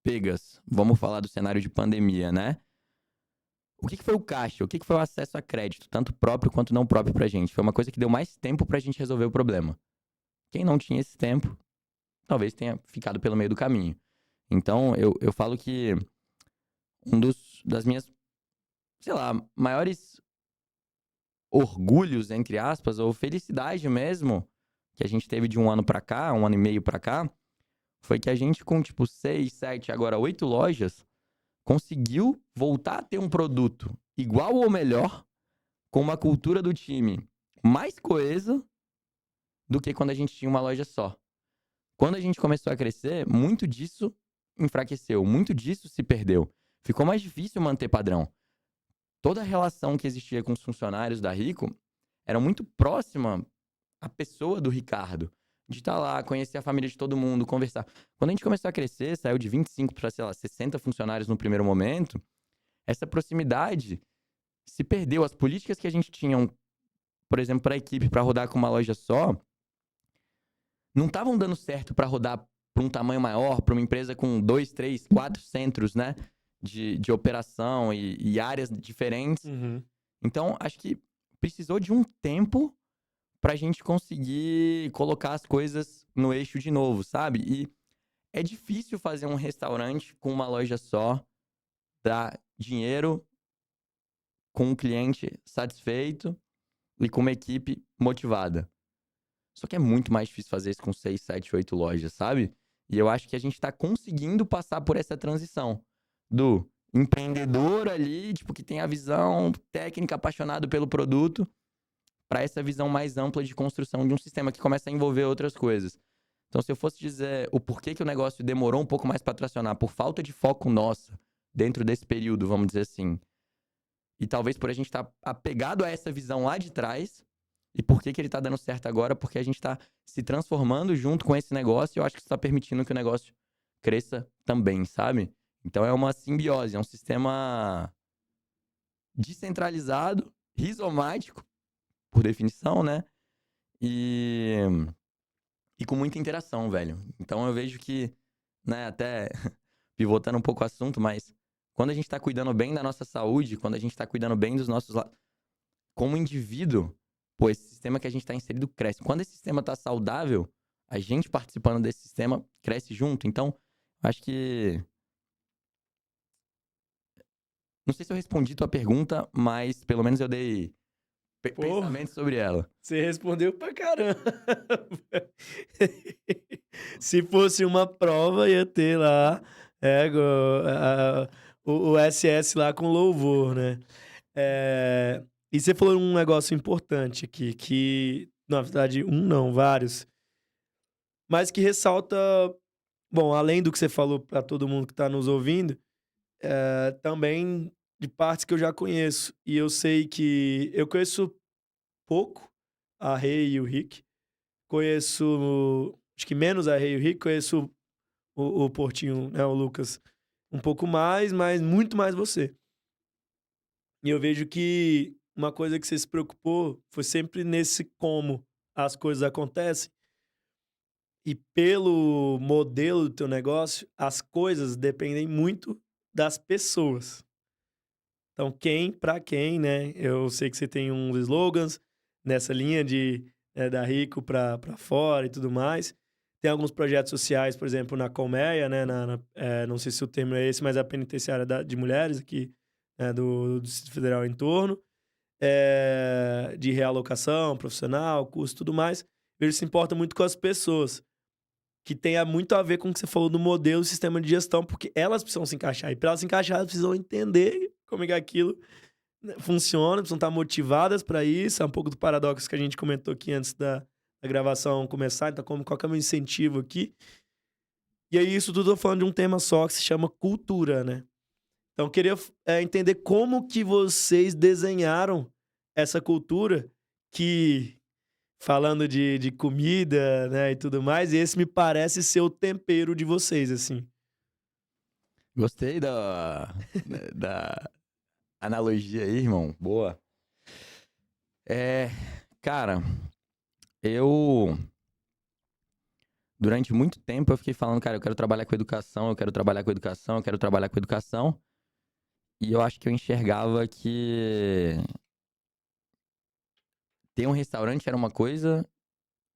pegas, vamos falar do cenário de pandemia, né? O que foi o caixa? O que foi o acesso a crédito, tanto próprio quanto não próprio pra gente? Foi uma coisa que deu mais tempo pra gente resolver o problema. Quem não tinha esse tempo, talvez tenha ficado pelo meio do caminho. Então, eu falo que das minhas, sei lá, maiores orgulhos, entre aspas, ou felicidade mesmo, que a gente teve de um ano pra cá, um ano e meio pra cá, foi que a gente com, tipo, 6, 7, agora 8 lojas, conseguiu voltar a ter um produto igual ou melhor, com uma cultura do time mais coesa do que quando a gente tinha uma loja só. Quando a gente começou a crescer, muito disso enfraqueceu, muito disso se perdeu. Ficou mais difícil manter padrão. Toda a relação que existia com os funcionários da Rico era muito próxima à pessoa do Ricardo. De estar lá, conhecer a família de todo mundo, conversar. Quando a gente começou a crescer, saiu de 25 para, sei lá, 60 funcionários no primeiro momento, essa proximidade se perdeu. As políticas que a gente tinha, por exemplo, para a equipe, para rodar com uma loja só, não estavam dando certo para rodar para um tamanho maior, para uma empresa com 2, 3, 4 centros, né? De operação e áreas diferentes. Uhum. Então, acho que precisou de um tempo pra gente conseguir colocar as coisas no eixo de novo, sabe? E é difícil fazer um restaurante com uma loja só, dar dinheiro com um cliente satisfeito e com uma equipe motivada. Só que é muito mais difícil fazer isso com 6, 7, 8 lojas, sabe? E eu acho que a gente tá conseguindo passar por essa transição do empreendedor ali, tipo, que tem a visão técnica, apaixonado pelo produto, para essa visão mais ampla de construção de um sistema que começa a envolver outras coisas. Então, se eu fosse dizer o porquê que o negócio demorou um pouco mais para tracionar, por falta de foco nossa, dentro desse período, vamos dizer assim, e talvez por a gente estar apegado a essa visão lá de trás, e por que ele tá dando certo agora? Porque a gente tá se transformando junto com esse negócio e eu acho que isso tá permitindo que o negócio cresça também, sabe? Então é uma simbiose, é um sistema descentralizado, rizomático, por definição, né? E com muita interação, velho. Então eu vejo que, né, até pivotando um pouco o assunto, mas quando a gente tá cuidando bem da nossa saúde, quando a gente tá cuidando bem dos nossos... Como indivíduo, pô, esse sistema que a gente tá inserido cresce. Quando esse sistema tá saudável, a gente participando desse sistema cresce junto. Então, acho que... Não sei se eu respondi tua pergunta, mas pelo menos eu dei Pô, pensamento sobre ela. você respondeu pra caramba. Se fosse uma prova, ia ter lá o SS lá com louvor, né? E você falou um negócio importante aqui, que, na verdade, não, vários, mas que ressalta, bom, além do que você falou para todo mundo que está nos ouvindo, também de partes que eu já conheço. E eu sei que eu conheço pouco a Rei e o Rick. Conheço, acho que menos a Rei e o Rick. Conheço o Portinho, né, o Lucas, um pouco mais, mas muito mais você. E eu vejo que uma coisa que você se preocupou foi sempre nesse como as coisas acontecem. E pelo modelo do teu negócio, as coisas dependem muito das pessoas. Então, quem para quem, né? Eu sei que você tem uns slogans nessa linha da Rico para fora e tudo mais. Tem alguns projetos sociais, por exemplo, na Colmeia, né? Não sei se o termo é esse, mas a penitenciária de mulheres aqui, né, do Distrito Federal em torno. De realocação profissional, custo e tudo mais. Ele se importa muito com as pessoas, que tenha muito a ver com o que você falou do modelo, sistema de gestão, porque elas precisam se encaixar. E para elas se encaixar, elas precisam entender como é que aquilo, né, funciona, precisam estar motivadas para isso. É um pouco do paradoxo que a gente comentou aqui antes da gravação começar. Então, qual que é o meu incentivo aqui? E aí, isso tudo eu tô falando de um tema só, que se chama cultura, né? Então, eu queria entender como que vocês desenharam essa cultura que, falando de comida, né, e tudo mais, esse me parece ser o tempero de vocês, assim. Gostei da analogia aí, irmão. Boa. Cara, eu... Durante muito tempo eu fiquei falando, cara, eu quero trabalhar com educação, eu quero trabalhar com educação, eu quero trabalhar com educação. E eu acho que eu enxergava que ter um restaurante era uma coisa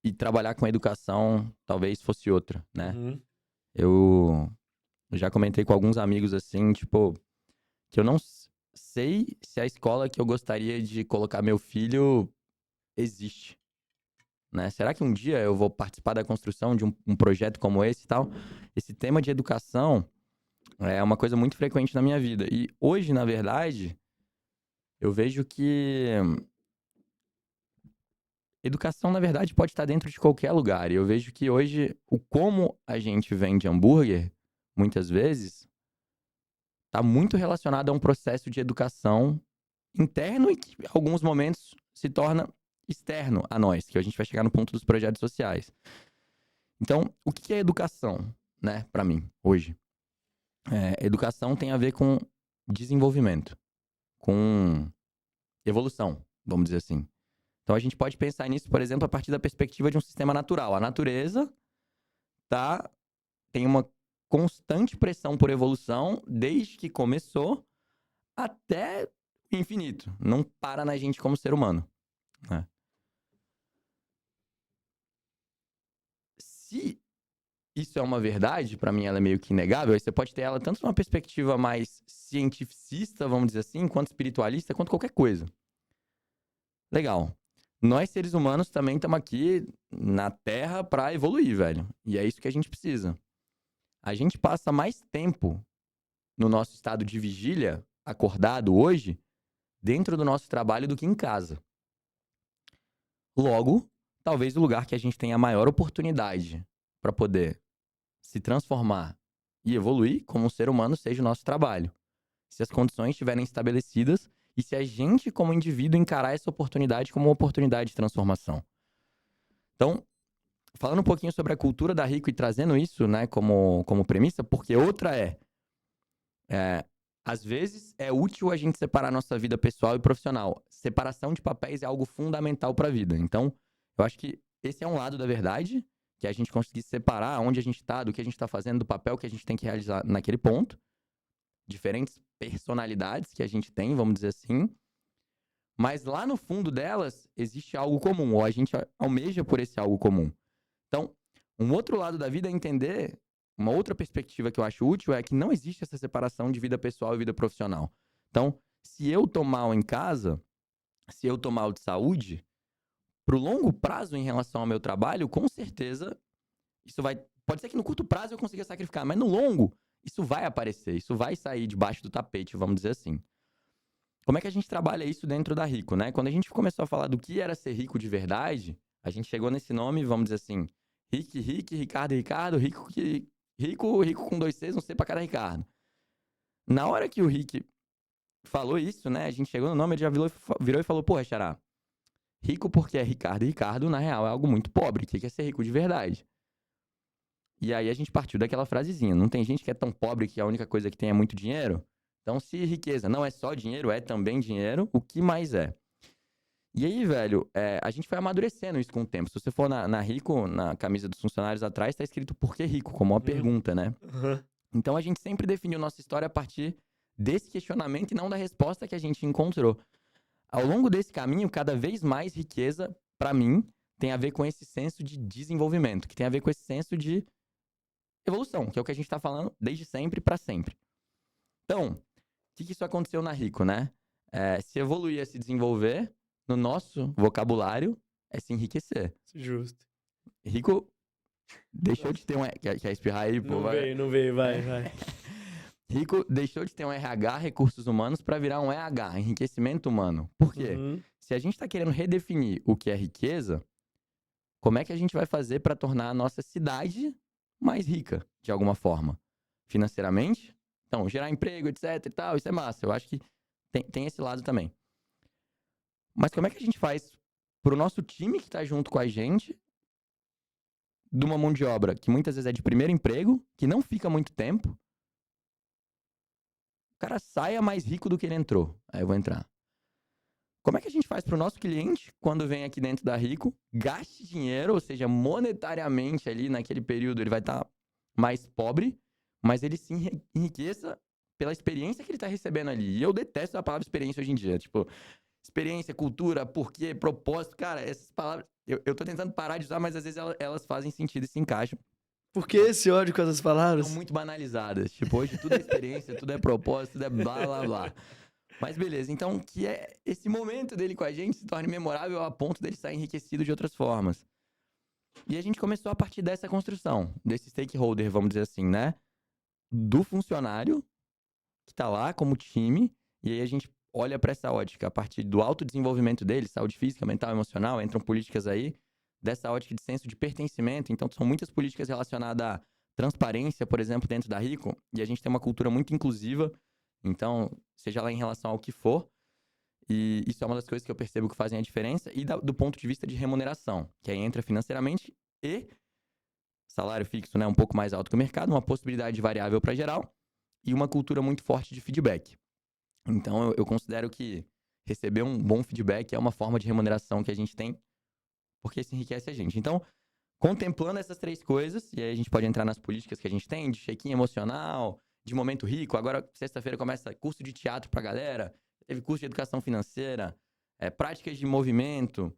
e trabalhar com educação talvez fosse outra, né? Uhum. Eu já comentei com alguns amigos assim, tipo, que eu não sei se a escola que eu gostaria de colocar meu filho existe, né? Será que um dia eu vou participar da construção de um projeto como esse e tal? Esse tema de educação é uma coisa muito frequente na minha vida. E hoje, na verdade, eu vejo que educação, na verdade, pode estar dentro de qualquer lugar. E eu vejo que hoje, o como a gente vende hambúrguer, muitas vezes, está muito relacionado a um processo de educação interno e que, em alguns momentos, se torna externo a nós, que a gente vai chegar no ponto dos projetos sociais. Então, o que é educação, né, para mim, hoje? Educação tem a ver com desenvolvimento, com evolução, vamos dizer assim. Então, a gente pode pensar nisso, por exemplo, a partir da perspectiva de um sistema natural. A natureza tem uma constante pressão por evolução desde que começou até o infinito. Não para na gente como ser humano, né? Se isso é uma verdade, pra mim ela é meio que inegável, aí você pode ter ela tanto numa perspectiva mais cientificista, vamos dizer assim, quanto espiritualista, quanto qualquer coisa. Legal. Nós, seres humanos, também estamos aqui na Terra pra evoluir, velho. E é isso que a gente precisa. A gente passa mais tempo no nosso estado de vigília, acordado hoje, dentro do nosso trabalho do que em casa. Logo, talvez o lugar que a gente tenha a maior oportunidade para poder se transformar e evoluir como um ser humano seja o nosso trabalho. Se as condições estiverem estabelecidas e se a gente, como indivíduo, encarar essa oportunidade como uma oportunidade de transformação. Então, falando um pouquinho sobre a cultura da Rico e trazendo isso, né, como premissa, porque outra às vezes é útil a gente separar nossa vida pessoal e profissional. Separação de papéis é algo fundamental para a vida. Então, eu acho que esse é um lado da verdade, que é a gente conseguir separar onde a gente está, do que a gente está fazendo, do papel que a gente tem que realizar naquele ponto. Diferentes personalidades que a gente tem, vamos dizer assim. Mas lá no fundo delas existe algo comum, ou a gente almeja por esse algo comum. Então, um outro lado da vida é entender, uma outra perspectiva que eu acho útil é que não existe essa separação de vida pessoal e vida profissional. Então, se eu tô mal em casa, se eu tô mal de saúde, pro longo prazo em relação ao meu trabalho, com certeza isso vai Pode ser que no curto prazo eu consiga sacrificar, mas no longo, isso vai aparecer, isso vai sair debaixo do tapete, vamos dizer assim. Como é que a gente trabalha isso dentro da Rico, né? Quando a gente começou a falar do que era ser rico de verdade, a gente chegou nesse nome, vamos dizer assim, Rick, Ricardo, rico com 2 Cs, um C pra cada Ricardo. Na hora que o Rick falou isso, né? A gente chegou no nome, ele já virou e falou, porra, Xará, rico porque é Ricardo e Ricardo, na real, é algo muito pobre. O que é ser rico de verdade? E aí a gente partiu daquela frasezinha. Não tem gente que é tão pobre que a única coisa que tem é muito dinheiro? Então, se riqueza não é só dinheiro, é também dinheiro, o que mais é? E aí, velho, a gente foi amadurecendo isso com o tempo. Se você for na Rico, na camisa dos funcionários atrás, tá escrito por que rico, como uma pergunta, né? Uhum. Então a gente sempre definiu nossa história a partir desse questionamento e não da resposta que a gente encontrou. Ao longo desse caminho, cada vez mais riqueza, pra mim, tem a ver com esse senso de desenvolvimento, que tem a ver com esse senso de evolução, que é o que a gente tá falando desde sempre pra sempre. Então, o que isso aconteceu na Rico, né? Se evoluir é se desenvolver, no nosso vocabulário, é se enriquecer. Justo. Rico deixou de ter um... Quer espirrar aí, pô? Não veio, vai. Rico deixou de ter um RH, recursos humanos, para virar um EH, enriquecimento humano. Por quê? Uhum. Se a gente está querendo redefinir o que é riqueza, como é que a gente vai fazer para tornar a nossa cidade mais rica, de alguma forma? Financeiramente? Então, gerar emprego, etc e tal, isso é massa. Eu acho que tem esse lado também. Mas como é que a gente faz pro nosso time que está junto com a gente, de uma mão de obra que muitas vezes é de primeiro emprego, que não fica muito tempo, o cara saia mais rico do que ele entrou. Aí eu vou entrar. Como é que a gente faz para o nosso cliente, quando vem aqui dentro da Rico, gaste dinheiro, ou seja, monetariamente ali naquele período ele vai estar mais pobre, mas ele se enriqueça pela experiência que ele está recebendo ali. E eu detesto a palavra experiência hoje em dia. Tipo, experiência, cultura, porquê, propósito. Cara, essas palavras eu tô tentando parar de usar, mas às vezes elas fazem sentido e se encaixam. Por que esse ódio com essas palavras? São muito banalizadas. Tipo, hoje tudo é experiência, tudo é propósito, tudo é blá, blá, blá. Mas beleza, então que esse momento dele com a gente se torne memorável a ponto dele sair enriquecido de outras formas. E a gente começou a partir dessa construção, desse stakeholder, vamos dizer assim, né? Do funcionário que tá lá como time, e aí a gente olha para essa ótica a partir do autodesenvolvimento dele, saúde física, mental, emocional, entram políticas aí, dessa ótica de senso de pertencimento. Então são muitas políticas relacionadas à transparência, por exemplo, dentro da Rico, e a gente tem uma cultura muito inclusiva. Então, seja lá em relação ao que for, e isso é uma das coisas que eu percebo que fazem a diferença, e do ponto de vista de remuneração, que aí entra financeiramente e salário fixo, né, um pouco mais alto que o mercado, uma possibilidade de variável para geral, e uma cultura muito forte de feedback. Então, eu considero que receber um bom feedback é uma forma de remuneração que a gente tem, porque isso enriquece a gente. Então, contemplando essas 3 coisas, e aí a gente pode entrar nas políticas que a gente tem, de check-in emocional, de momento rico. Agora, sexta-feira, começa curso de teatro pra galera, teve curso de educação financeira, práticas de movimento,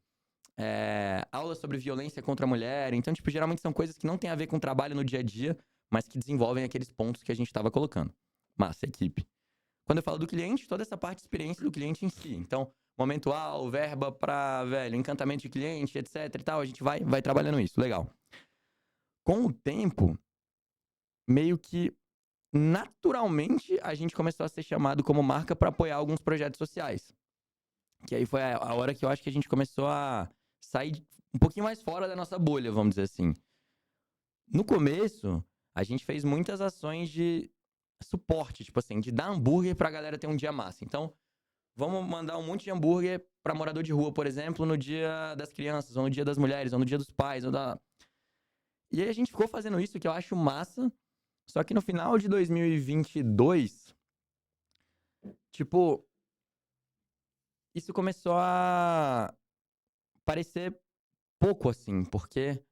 aula sobre violência contra a mulher. Então, tipo, geralmente são coisas que não tem a ver com trabalho no dia a dia, mas que desenvolvem aqueles pontos que a gente estava colocando. Massa, equipe. Quando eu falo do cliente, toda essa parte de experiência do cliente em si. Então, momento verba pra, encantamento de cliente, etc e tal, a gente vai trabalhando isso, legal. Com o tempo, meio que naturalmente a gente começou a ser chamado como marca para apoiar alguns projetos sociais. Que aí foi a hora que eu acho que a gente começou a sair um pouquinho mais fora da nossa bolha, vamos dizer assim. No começo, a gente fez muitas ações de suporte, tipo assim, de dar hambúrguer pra galera ter um dia massa. Então, vamos mandar um monte de hambúrguer pra morador de rua, por exemplo, no dia das crianças, ou no dia das mulheres, ou no dia dos pais, E aí a gente ficou fazendo isso, que eu acho massa. Só que no final de 2022, tipo, isso começou a parecer pouco assim, porque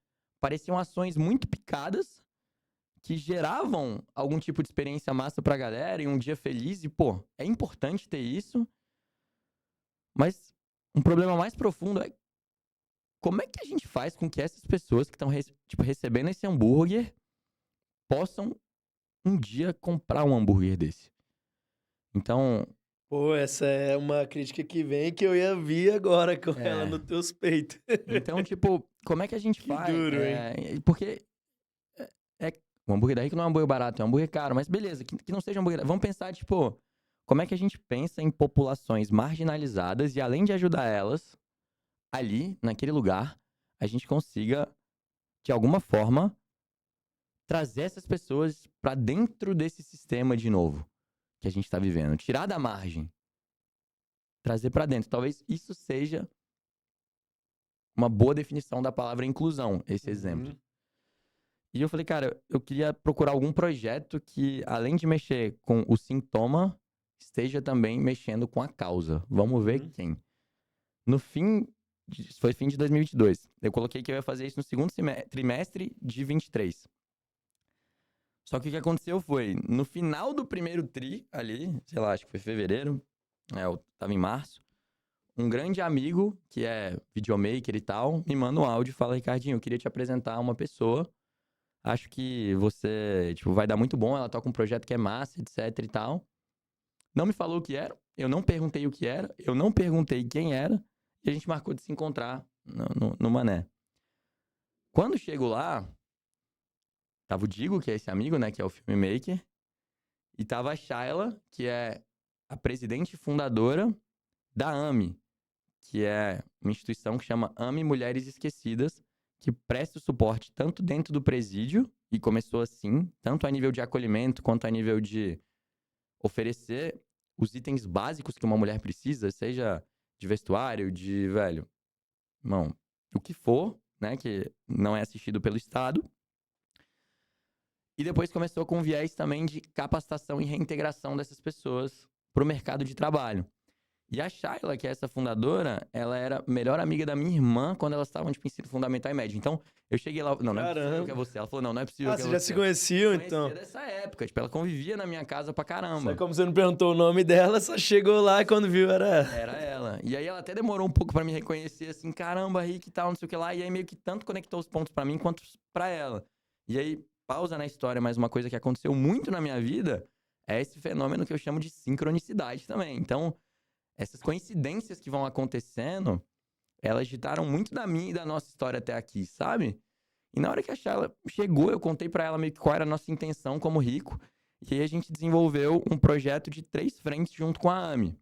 pareciam ações muito picadas que geravam algum tipo de experiência massa pra galera e um dia feliz. E, pô, é importante ter isso, mas um problema mais profundo é como é que a gente faz com que essas pessoas que estão recebendo esse hambúrguer possam um dia comprar um hambúrguer desse. Então, Pô, essa é uma crítica que vem que eu ia vir agora com ela nos teus peitos. Então, tipo, como é que a gente Que faz? duro, hein? Porque O hambúrguer da Rico não é um hambúrguer barato, é um hambúrguer caro, mas beleza, que não seja um hambúrguer. Vamos pensar, tipo, como é que a gente pensa em populações marginalizadas e além de ajudar elas, ali, naquele lugar, a gente consiga, de alguma forma, trazer essas pessoas pra dentro desse sistema de novo que a gente tá vivendo. Tirar da margem, trazer pra dentro. Talvez isso seja uma boa definição da palavra inclusão, esse exemplo. E eu falei, cara, eu queria procurar algum projeto que, além de mexer com o sintoma, esteja também mexendo com a causa. Vamos ver quem. No fim, foi fim de 2022. Eu coloquei que eu ia fazer isso no segundo trimestre de 23. Só que o que aconteceu foi, no final do primeiro tri, ali, sei lá, acho que foi fevereiro, eu tava em março, um grande amigo, que é videomaker e tal, me manda um áudio e fala, Ricardinho, eu queria te apresentar uma pessoa. Acho que você, tipo, vai dar muito bom. Ela toca um projeto que é massa, etc e tal. Não me falou o que era. Eu não perguntei o que era. Eu não perguntei quem era. E a gente marcou de se encontrar no Mané. Quando chego lá, tava o Digo, que é esse amigo, né? Que é o filmmaker. E tava a Shayla, que é a presidente e fundadora da AME. Que é uma instituição que chama AME Mulheres Esquecidas. Que presta o suporte tanto dentro do presídio, e começou assim, tanto a nível de acolhimento, quanto a nível de oferecer os itens básicos que uma mulher precisa, seja de vestuário, de, velho, irmão, o que for, né, que não é assistido pelo Estado. E depois começou com viés também de capacitação e reintegração dessas pessoas pro mercado de trabalho. E a Shayla, que é essa fundadora, ela era melhor amiga da minha irmã quando elas estavam, tipo, ensino fundamental e médio. Então, eu cheguei lá, não é possível que é você. Ela falou, não é possível que é você. Vocês já se conheciam, então? então? Conhecia dessa época, tipo, ela convivia na minha casa pra caramba. Só como você não perguntou o nome dela, só chegou lá e quando viu era ela. Era ela. E aí ela até demorou um pouco pra me reconhecer, assim, caramba, Rick e tal, não sei o que lá. E aí meio que tanto conectou os pontos pra mim quanto pra ela. E aí, pausa na história, mas uma coisa que aconteceu muito na minha vida é esse fenômeno que eu chamo de sincronicidade também. Então, essas coincidências que vão acontecendo, elas ditaram muito da minha e da nossa história até aqui, sabe? E na hora que a Shayla chegou, eu contei pra ela meio que qual era a nossa intenção como rico. E aí a gente desenvolveu um projeto de 3 frentes junto com a AME.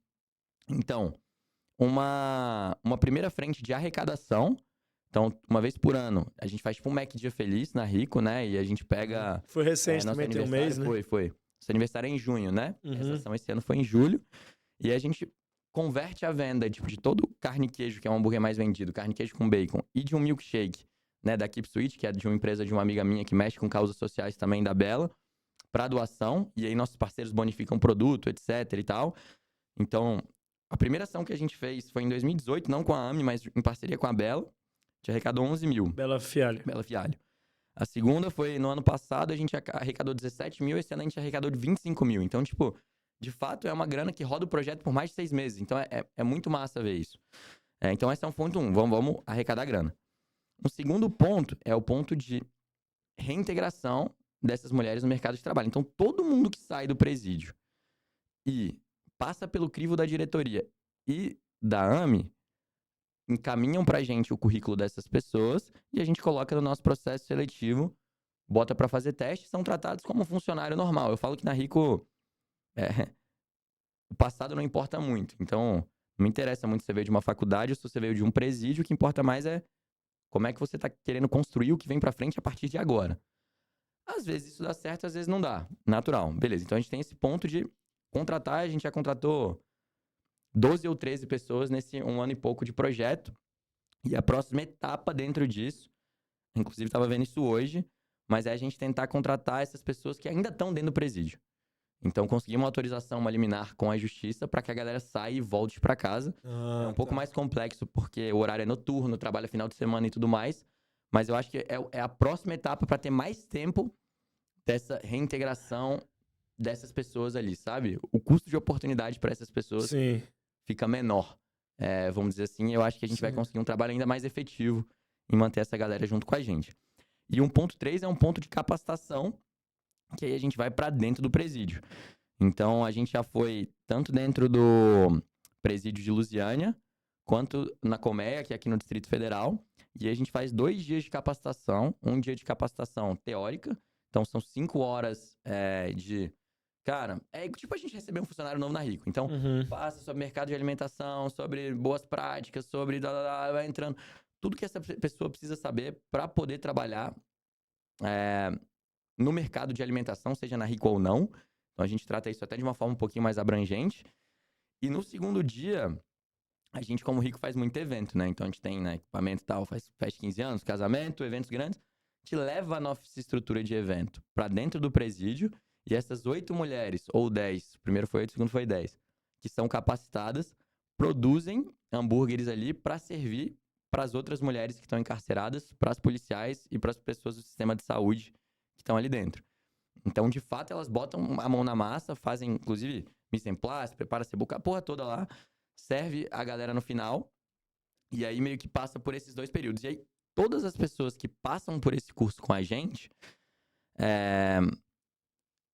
Então, uma primeira frente de arrecadação. Então, uma vez por ano, a gente faz tipo um Mac Dia Feliz na Rico, né? E a gente pega... Foi recente nosso também, tem um mês, né? Foi. Nosso aniversário é em junho, né? Essa ação esse ano foi em julho. E a gente converte a venda tipo, de todo carne e queijo, que é o hambúrguer mais vendido, carne e queijo com bacon, e de um milkshake, né, da Keep Sweet, que é de uma empresa de uma amiga minha que mexe com causas sociais também, da Bela, para doação. E aí nossos parceiros bonificam produto, etc e tal. Então, a primeira ação que a gente fez foi em 2018, não com a AME, mas em parceria com a Bela. A gente arrecadou 11 mil. Bela Fialho. Bela Fialho. A segunda foi no ano passado, a gente arrecadou 17 mil, esse ano a gente arrecadou de 25 mil. Então, tipo, de fato, é uma grana que roda o projeto por mais de 6 meses. Então, é muito massa ver isso. Então, esse é um ponto 1. Vamos arrecadar grana. Um segundo ponto é o ponto de reintegração dessas mulheres no mercado de trabalho. Então, todo mundo que sai do presídio e passa pelo crivo da diretoria e da AME, encaminham pra gente o currículo dessas pessoas e a gente coloca no nosso processo seletivo, bota pra fazer teste, são tratados como um funcionário normal. Eu falo que na Rico... o passado não importa muito. Então, não me interessa muito se você veio de uma faculdade ou se você veio de um presídio. O que importa mais é como é que você tá querendo construir o que vem pra frente a partir de agora. Às vezes isso dá certo, às vezes não dá. Natural. Beleza. Então, a gente tem esse ponto de contratar. A gente já contratou 12 ou 13 pessoas nesse 1 ano e pouco de projeto. E a próxima etapa dentro disso, inclusive estava vendo isso hoje, mas é a gente tentar contratar essas pessoas que ainda estão dentro do presídio. Então, conseguir uma autorização, uma liminar com a justiça para que a galera saia e volte para casa. É um pouco mais complexo, porque o horário é noturno, trabalha final de semana e tudo mais. Mas eu acho que é a próxima etapa para ter mais tempo dessa reintegração dessas pessoas ali, sabe? O custo de oportunidade para essas pessoas fica menor. Vamos dizer assim, eu acho que a gente vai conseguir um trabalho ainda mais efetivo em manter essa galera junto com a gente. E um ponto 3 é um ponto de capacitação, que aí a gente vai para dentro do presídio. Então, a gente já foi tanto dentro do presídio de Lusiânia, quanto na Colmeia, que é aqui no Distrito Federal. E a gente faz 2 dias de capacitação. Um dia de capacitação teórica, Então, são 5 horas de... Cara, é tipo a gente receber um funcionário novo na Rico. Então, passa sobre mercado de alimentação, sobre boas práticas, sobre... vai entrando. Tudo que essa pessoa precisa saber para poder trabalhar no mercado de alimentação, seja na Rico ou não. Então, a gente trata isso até de uma forma um pouquinho mais abrangente. E no segundo dia, a gente, como Rico, faz muito evento, né? Então, a gente tem, né, equipamento e tal, faz festa de 15 anos, casamento, eventos grandes. A gente leva a nossa estrutura de evento para dentro do presídio. E essas 8 mulheres, ou 10, o primeiro foi 8, o segundo foi 10, que são capacitadas, produzem hambúrgueres ali para servir para as outras mulheres que estão encarceradas, para as policiais e para as pessoas do sistema de saúde que estão ali dentro. Então, de fato, elas botam a mão na massa, fazem, inclusive, mise en place, prepara a cebola, a porra toda lá, serve a galera no final, e aí meio que passa por esses 2 períodos. E aí, todas as pessoas que passam por esse curso com a gente,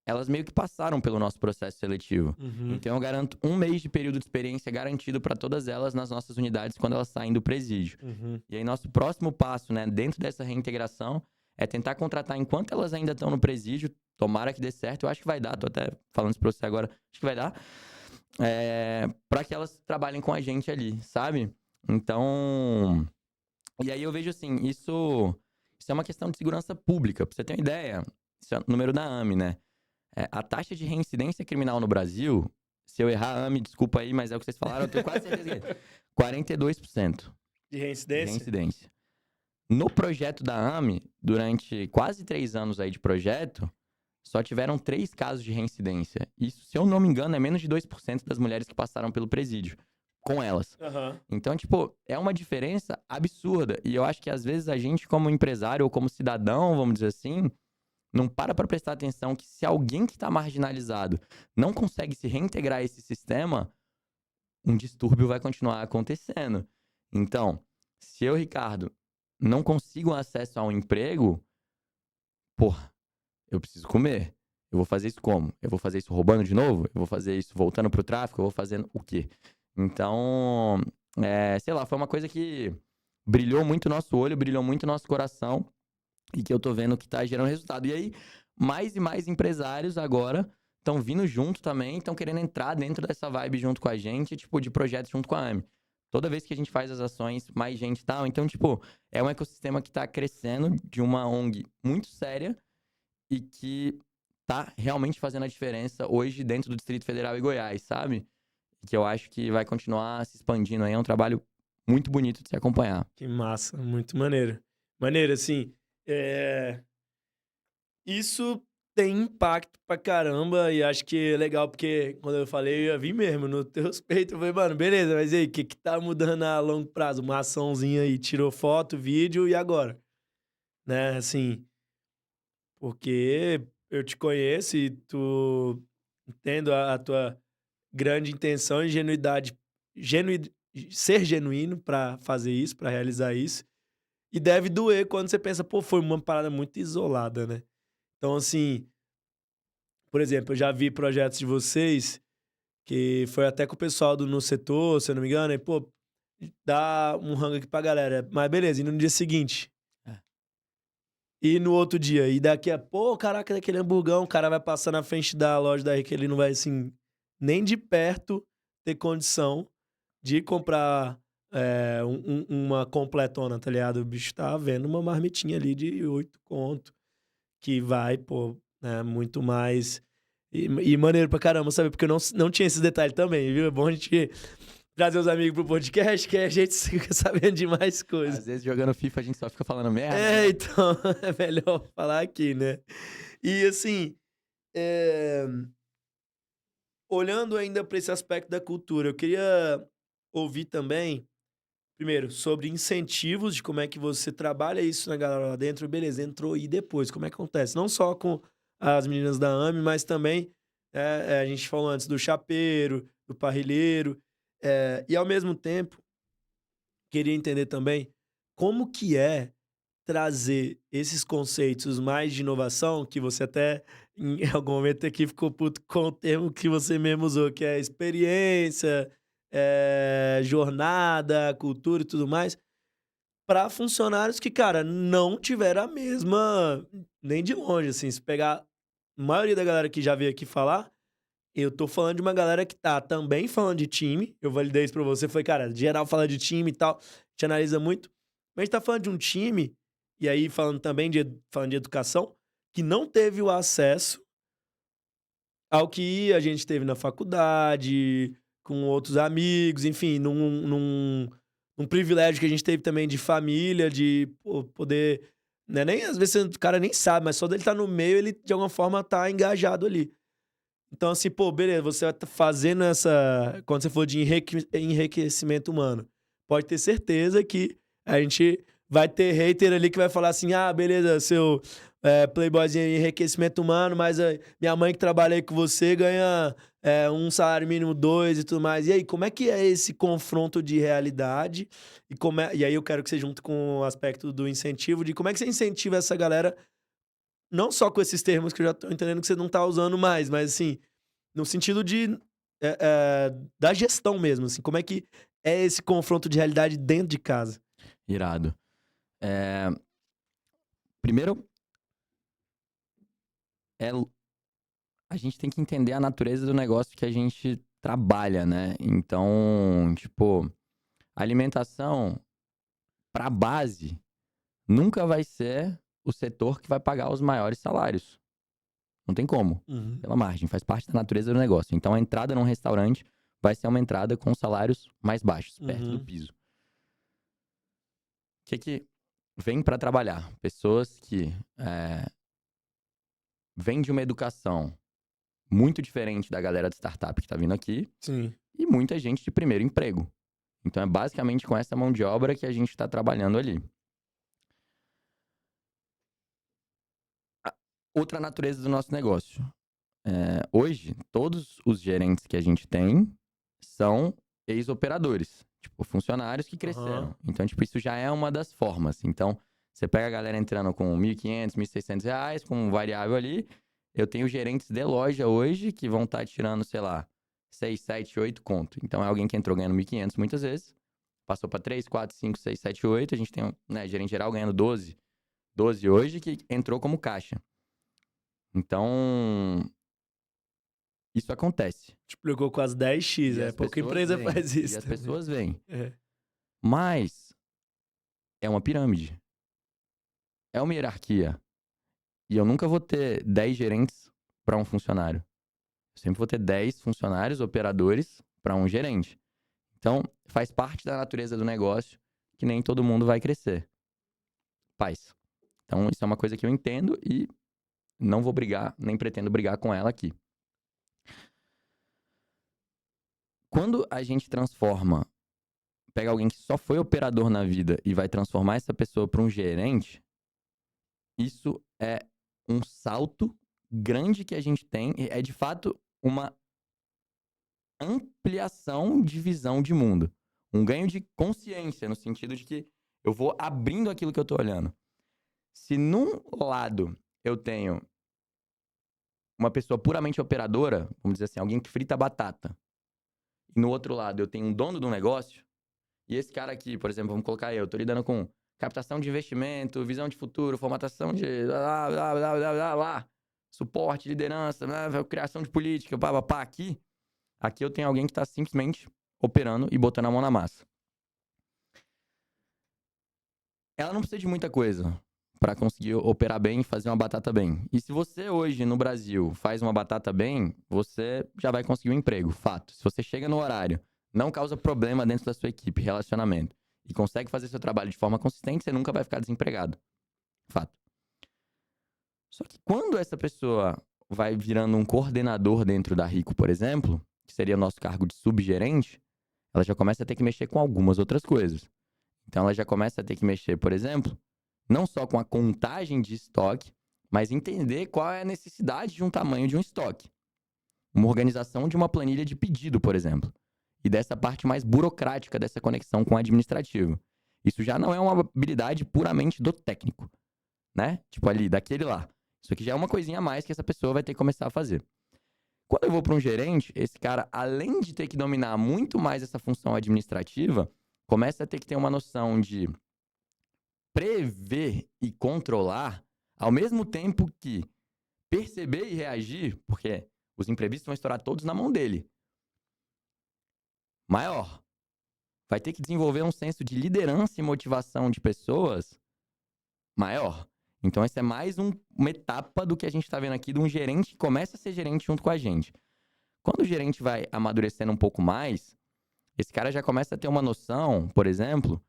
elas meio que passaram pelo nosso processo seletivo. Então, eu garanto 1 mês de período de experiência garantido para todas elas nas nossas unidades quando elas saem do presídio. E aí, nosso próximo passo, né, dentro dessa reintegração, é tentar contratar enquanto elas ainda estão no presídio. Tomara que dê certo, eu acho que vai dar. Tô até falando isso pra você agora, acho que vai dar. Pra que elas trabalhem com a gente ali, sabe? Então... E aí eu vejo assim, isso é uma questão de segurança pública. Pra você ter uma ideia, isso é o número da AME, né? A taxa de reincidência criminal no Brasil, se eu errar, AME, desculpa aí, mas é o que vocês falaram, eu tenho quase certeza que é 42%. De reincidência? De reincidência. No projeto da AME, durante quase 3 anos aí de projeto, só tiveram 3 casos de reincidência. Isso, se eu não me engano, é menos de 2% das mulheres que passaram pelo presídio com elas. Então, tipo, é uma diferença absurda. E eu acho que às vezes a gente, como empresário ou como cidadão, vamos dizer assim, não para prestar atenção que se alguém que tá marginalizado não consegue se reintegrar a esse sistema, um distúrbio vai continuar acontecendo. Então, se eu, Ricardo, não consigo acesso a um emprego, porra, eu preciso comer. Eu vou fazer isso como? Eu vou fazer isso roubando de novo? Eu vou fazer isso voltando pro tráfico? Eu vou fazendo o quê? Então, sei lá, foi uma coisa que brilhou muito o nosso olho, brilhou muito o nosso coração e que eu tô vendo que tá gerando resultado. E aí, mais e mais empresários agora estão vindo junto também, estão querendo entrar dentro dessa vibe junto com a gente, tipo, de projetos junto com a AME. Toda vez que a gente faz as ações, mais gente e tal. Então, tipo, é um ecossistema que tá crescendo de uma ONG muito séria e que tá realmente fazendo a diferença hoje dentro do Distrito Federal e Goiás, sabe? Que eu acho que vai continuar se expandindo aí. É um trabalho muito bonito de se acompanhar. Que massa, muito maneiro. Maneiro, assim, isso tem impacto pra caramba e acho que é legal porque quando eu falei, eu ia vir mesmo no teus peitos. Eu falei, mano, beleza, mas aí, o que tá mudando a longo prazo? Uma açãozinha aí, tirou foto, vídeo e agora? Né, assim, porque eu te conheço e tu entendo a tua grande intenção e genuidade, ser genuíno pra fazer isso, pra realizar isso. E deve doer quando você pensa, pô, foi uma parada muito isolada, né? Então, assim, por exemplo, eu já vi projetos de vocês que foi até com o pessoal do No Setor, se eu não me engano, e, pô, dá um rango aqui pra galera. Mas beleza, e no dia seguinte? E no outro dia? E daqui a, pô, caraca, daquele hamburgão, o cara vai passar na frente da loja daí que ele não vai, assim, nem de perto ter condição de comprar uma completona, tá ligado? O bicho tá vendo uma marmitinha ali de 8 conto, que vai, pô, né, muito mais... E maneiro pra caramba, sabe? Porque eu não tinha esses detalhes também, viu? É bom a gente trazer os amigos pro podcast, que a gente fica sabendo de mais coisas. Às vezes, jogando FIFA, a gente só fica falando merda. Né? Então, é melhor falar aqui, né? E, assim, olhando ainda para esse aspecto da cultura, eu queria ouvir também, primeiro, sobre incentivos, de como é que você trabalha isso na galera lá dentro. Beleza, entrou e depois, como é que acontece? Não só com as meninas da AME, mas também, a gente falou antes do chapeiro, do parrilheiro, e ao mesmo tempo, queria entender também como que é trazer esses conceitos mais de inovação, que você até em algum momento aqui ficou puto com o termo que você mesmo usou, que é experiência, jornada, cultura e tudo mais. para funcionários que, cara, não tiveram a mesma, nem de longe, assim, se pegar a maioria da galera que já veio aqui falar, eu tô falando de uma galera que tá também falando de time, eu validei isso pra você, foi, cara, geral fala de time e tal, te analisa muito, mas a gente tá falando de um time, e aí falando também falando de educação, que não teve o acesso ao que a gente teve na faculdade, com outros amigos, enfim, num privilégio que a gente teve também de família, de poder. Né, nem às vezes o cara nem sabe, mas só dele estar no meio, ele de alguma forma tá engajado ali. Então, assim, pô, beleza, você vai tá fazendo essa. Quando você for de enriquecimento humano, pode ter certeza que a gente vai ter hater ali que vai falar assim: ah, beleza, seu playboyzinho de enriquecimento humano, mas minha mãe que trabalha aí com você ganha um salário mínimo 2 e tudo mais. E aí, como é que é esse confronto de realidade? E aí eu quero que você junte com o aspecto do incentivo, de como é que você incentiva essa galera, não só com esses termos que eu já tô entendendo que você não tá usando mais, mas assim, no sentido de da gestão mesmo, assim, como é que é esse confronto de realidade dentro de casa? Irado. Primeiro, é, a gente tem que entender a natureza do negócio que a gente trabalha, né? Então, tipo, alimentação para base nunca vai ser o setor que vai pagar os maiores salários. Não tem como. Uhum. Pela margem, faz parte da natureza do negócio. Então, a entrada num restaurante vai ser uma entrada com salários mais baixos, perto do piso. O que vem para trabalhar? Pessoas que vêm de uma educação muito diferente da galera de startup que tá vindo aqui. Sim. E muita gente de primeiro emprego. Então, é basicamente com essa mão de obra que a gente está trabalhando ali. Outra natureza do nosso negócio. Hoje, todos os gerentes que a gente tem são ex-operadores. Tipo, funcionários que cresceram. Uhum. Então, tipo, isso já é uma das formas. Então, você pega a galera entrando com R$1.500, R$1.600, com um variável ali. Eu tenho gerentes de loja hoje que vão estar tirando, sei lá, 6, 7, 8 conto. Então, é alguém que entrou ganhando 1.500 muitas vezes. Passou para 3, 4, 5, 6, 7, 8. A gente tem gerente geral ganhando 12 hoje, que entrou como caixa. Então, isso acontece. Multiplicou com as 10x, pouca empresa faz isso. E as pessoas vêm. É. Mas é uma pirâmide. É uma hierarquia. E eu nunca vou ter 10 gerentes para um funcionário. Eu sempre vou ter 10 funcionários, operadores, para um gerente. Então, faz parte da natureza do negócio que nem todo mundo vai crescer. Faz. Então, isso é uma coisa que eu entendo e não vou brigar, nem pretendo brigar com ela aqui. Quando a gente pega alguém que só foi operador na vida e vai transformar essa pessoa para um gerente, isso é um salto grande que a gente tem. É de fato uma ampliação de visão de mundo. Um ganho de consciência, no sentido de que eu vou abrindo aquilo que eu tô olhando. Se num lado eu tenho uma pessoa puramente operadora, vamos dizer assim, alguém que frita batata, e no outro lado eu tenho um dono do negócio, e esse cara aqui, por exemplo, vamos colocar eu tô lidando com captação de investimento, visão de futuro, formatação de suporte, liderança, criação de política, pá. Aqui eu tenho alguém que tá simplesmente operando e botando a mão na massa. Ela não precisa de muita coisa para conseguir operar bem e fazer uma batata bem. E se você hoje no Brasil faz uma batata bem, você já vai conseguir um emprego, fato. Se você chega no horário, não causa problema dentro da sua equipe, relacionamento, e consegue fazer seu trabalho de forma consistente, você nunca vai ficar desempregado. Fato. Só que quando essa pessoa vai virando um coordenador dentro da Rico, por exemplo, que seria o nosso cargo de subgerente, ela já começa a ter que mexer com algumas outras coisas. Então ela já começa a ter que mexer, por exemplo, não só com a contagem de estoque, mas entender qual é a necessidade de um tamanho de um estoque. Uma organização de uma planilha de pedido, por exemplo. E dessa parte mais burocrática dessa conexão com o administrativo. Isso já não é uma habilidade puramente do técnico, né? Tipo ali, daquele lá. Isso aqui já é uma coisinha a mais que essa pessoa vai ter que começar a fazer. Quando eu vou para um gerente, esse cara, além de ter que dominar muito mais essa função administrativa, começa a ter que ter uma noção de prever e controlar, ao mesmo tempo que perceber e reagir, porque os imprevistos vão estourar todos na mão dele. Maior. Vai ter que desenvolver um senso de liderança e motivação de pessoas maior. Então, essa é mais uma etapa do que a gente está vendo aqui de um gerente que começa a ser gerente junto com a gente. Quando o gerente vai amadurecendo um pouco mais, esse cara já começa a ter uma noção, por exemplo,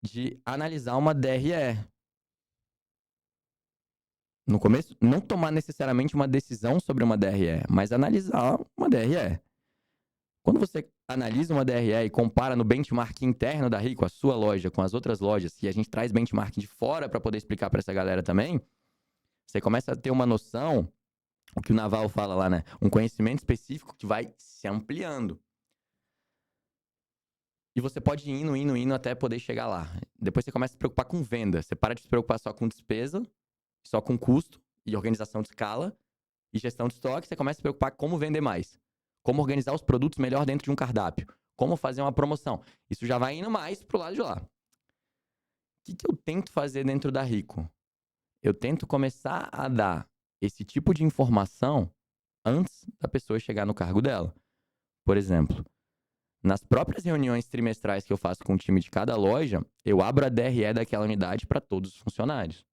de analisar uma DRE. No começo, não tomar necessariamente uma decisão sobre uma DRE, mas analisar uma DRE. Quando você analisa uma DRE e compara no benchmark interno da Rico, a sua loja, com as outras lojas, e a gente traz benchmark de fora para poder explicar para essa galera também, você começa a ter uma noção, o que o Naval fala lá, né? Um conhecimento específico que vai se ampliando. E você pode ir indo até poder chegar lá. Depois você começa a se preocupar com venda. Você para de se preocupar só com despesa, só com custo e organização de escala e gestão de estoque. Você começa a se preocupar com como vender mais. Como organizar os produtos melhor dentro de um cardápio. Como fazer uma promoção. Isso já vai indo mais pro lado de lá. O que eu tento fazer dentro da Rico? Eu tento começar a dar esse tipo de informação antes da pessoa chegar no cargo dela. Por exemplo, nas próprias reuniões trimestrais que eu faço com o time de cada loja, eu abro a DRE daquela unidade para todos os funcionários.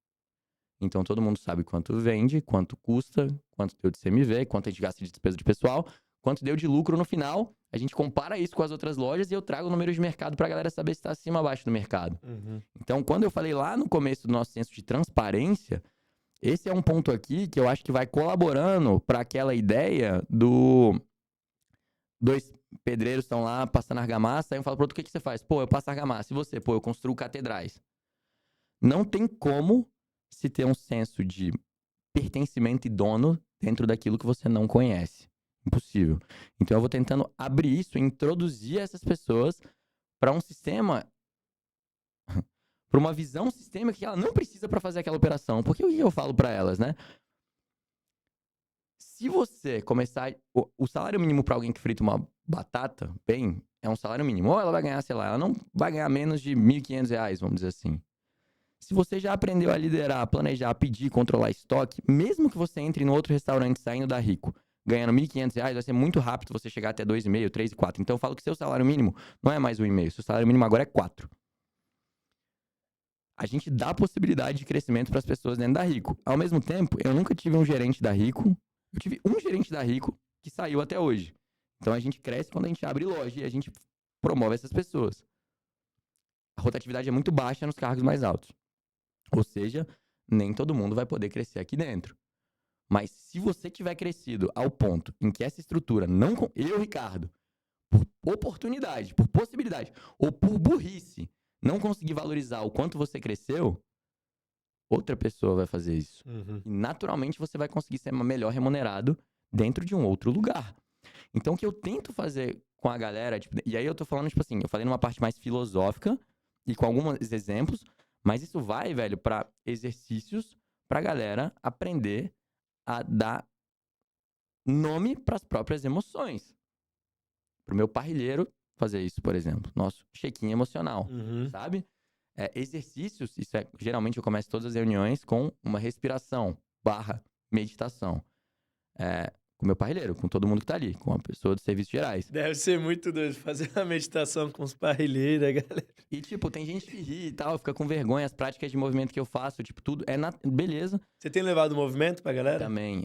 Então, todo mundo sabe quanto vende, quanto custa, quanto deu de CMV, quanto a gente gasta de despesa de pessoal, quanto deu de lucro no final. A gente compara isso com as outras lojas e eu trago o número de mercado para a galera saber se está acima ou abaixo do mercado. Então, quando eu falei lá no começo do nosso senso de transparência, esse é um ponto aqui que eu acho que vai colaborando para aquela ideia do... Dois pedreiros estão lá passando argamassa, aí um fala pro outro, o que você faz? Pô, eu passo argamassa. E você? Pô, eu construo catedrais. Não tem como se ter um senso de pertencimento e dono dentro daquilo que você não conhece. Impossível. Então eu vou tentando abrir isso, introduzir essas pessoas para um sistema, para uma visão sistêmica que ela não precisa para fazer aquela operação. Porque o que eu falo para elas, né? Se você começar... O salário mínimo para alguém que frita uma batata, bem, é um salário mínimo. Ou ela vai ganhar, sei lá, ela não vai ganhar menos de R$1.500, vamos dizer assim. Se você já aprendeu a liderar, planejar, pedir, controlar estoque, mesmo que você entre no outro restaurante saindo da Rico, ganhando R$1.500, vai ser muito rápido você chegar até 2,5, 3 e 4. Então eu falo que seu salário mínimo não é mais 1,5, seu salário mínimo agora é 4. A gente dá possibilidade de crescimento para as pessoas dentro da Rico. Ao mesmo tempo, eu nunca tive um gerente da Rico. Eu tive um gerente da Rico que saiu até hoje. Então a gente cresce quando a gente abre loja e a gente promove essas pessoas. A rotatividade é muito baixa nos cargos mais altos. Ou seja, nem todo mundo vai poder crescer aqui dentro. Mas se você tiver crescido ao ponto em que essa estrutura não... Eu, Ricardo, por oportunidade, por possibilidade, ou por burrice, não conseguir valorizar o quanto você cresceu, outra pessoa vai fazer isso. E naturalmente você vai conseguir ser melhor remunerado dentro de um outro lugar. Então o que eu tento fazer com a galera, tipo, e aí eu tô falando, tipo assim, eu falei numa parte mais filosófica e com alguns exemplos, mas isso vai, velho, pra exercícios pra galera aprender a dar nome pras próprias emoções. Pro meu parrilheiro fazer isso, por exemplo. Nosso check-in emocional, sabe? Exercícios, geralmente eu começo todas as reuniões com uma respiração / meditação. Com o meu parrilheiro, com todo mundo que tá ali, com a pessoa dos serviços gerais. Deve ser muito doido fazer uma meditação com os parrilheiros, galera. E, tipo, tem gente que ri e tal, fica com vergonha, as práticas de movimento que eu faço, tipo, tudo é beleza. Você tem levado movimento pra galera? Também,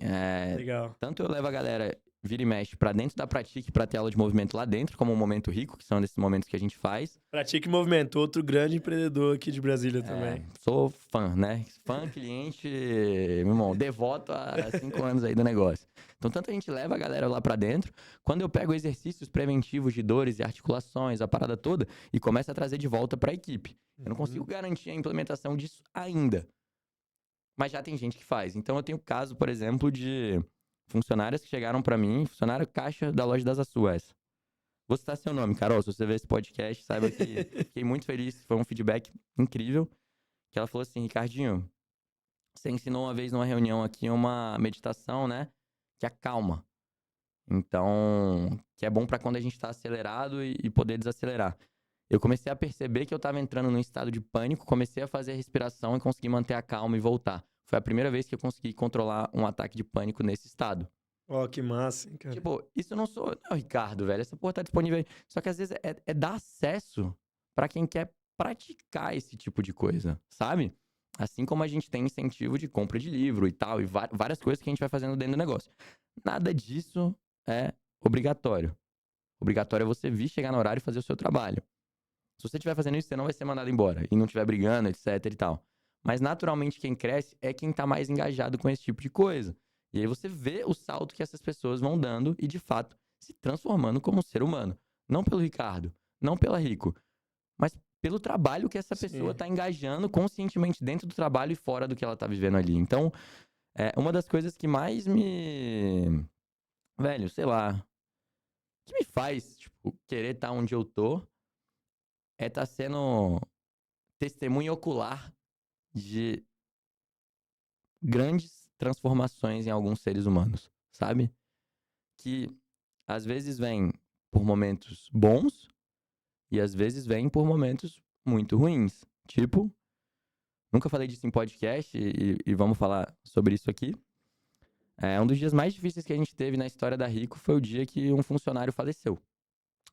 Legal. tanto eu levo a galera vira e mexe pra dentro da Pratique pra ter aula de movimento lá dentro, como um momento rico, que são desses momentos que a gente faz. Pratique Movimento, outro grande empreendedor aqui de Brasília também. Sou fã, né? Fã, cliente, meu irmão, devoto há 5 anos aí do negócio. Então, tanto a gente leva a galera lá pra dentro, quando eu pego exercícios preventivos de dores e articulações, a parada toda, e começo a trazer de volta pra equipe. Eu não consigo garantir a implementação disso ainda. Mas já tem gente que faz. Então, eu tenho caso, por exemplo, de funcionárias que chegaram pra mim, funcionário caixa da loja das Açuas. Vou citar seu nome, Carol. Se você ver esse podcast, saiba que fiquei muito feliz. Foi um feedback incrível. Que ela falou assim, Ricardinho, você ensinou uma vez numa reunião aqui uma meditação, né? Que acalma. Então, que é bom pra quando a gente tá acelerado e poder desacelerar. eu comecei a perceber que eu tava entrando num estado de pânico, comecei a fazer a respiração e consegui manter a calma e voltar. Foi a primeira vez que eu consegui controlar um ataque de pânico nesse estado. Ó, que massa, hein, cara. Tipo, isso não sou eu, Ricardo, velho. Essa porra tá disponível aí. Só que às vezes é dar acesso pra quem quer praticar esse tipo de coisa, sabe? Assim como a gente tem incentivo de compra de livro e tal, e várias coisas que a gente vai fazendo dentro do negócio. Nada disso é obrigatório. Obrigatório é você vir, chegar no horário e fazer o seu trabalho. Se você estiver fazendo isso, você não vai ser mandado embora. E não estiver brigando, etc e tal. Mas naturalmente quem cresce é quem tá mais engajado com esse tipo de coisa. E aí você vê o salto que essas pessoas vão dando e, de fato, se transformando como um ser humano. Não pelo Ricardo, não pela Rico, mas pelo trabalho que essa pessoa Sim. tá engajando conscientemente dentro do trabalho e fora do que ela tá vivendo ali. Então, uma das coisas que mais me... Velho, sei lá... Que me faz, tipo, querer estar onde eu tô é estar sendo testemunha ocular de grandes transformações em alguns seres humanos, sabe? Que às vezes vem por momentos bons e às vezes vem por momentos muito ruins. Tipo, nunca falei disso em podcast e vamos falar sobre isso aqui. Um dos dias mais difíceis que a gente teve na história da Rico foi o dia que um funcionário faleceu.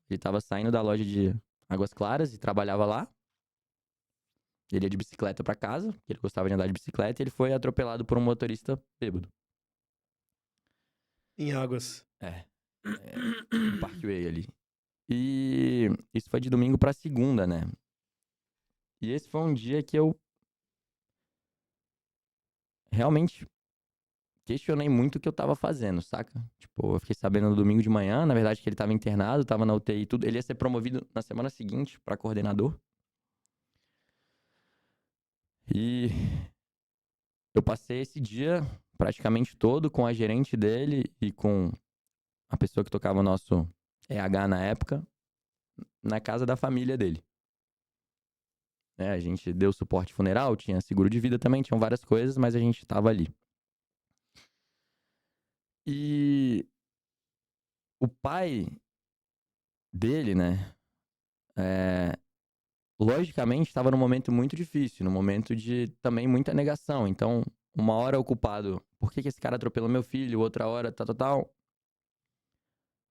Ele estava saindo da loja de Águas Claras e trabalhava lá. Ele ia de bicicleta para casa, porque ele gostava de andar de bicicleta, e ele foi atropelado por um motorista bêbado. Em Águas. No Parkway ali. E isso foi de domingo pra segunda, né? E esse foi um dia que eu realmente questionei muito o que eu tava fazendo, saca? Tipo, eu fiquei sabendo no domingo de manhã, na verdade, que ele tava internado, tava na UTI e tudo. Ele ia ser promovido na semana seguinte pra coordenador. E eu passei esse dia praticamente todo com a gerente dele e com a pessoa que tocava o nosso EH na época, na casa da família dele. A gente deu suporte funeral, tinha seguro de vida também, tinham várias coisas, mas a gente tava ali. E o pai dele, né, logicamente estava num momento muito difícil, num momento de também muita negação. Então, uma hora ocupado, por que esse cara atropelou meu filho? Outra hora, tal.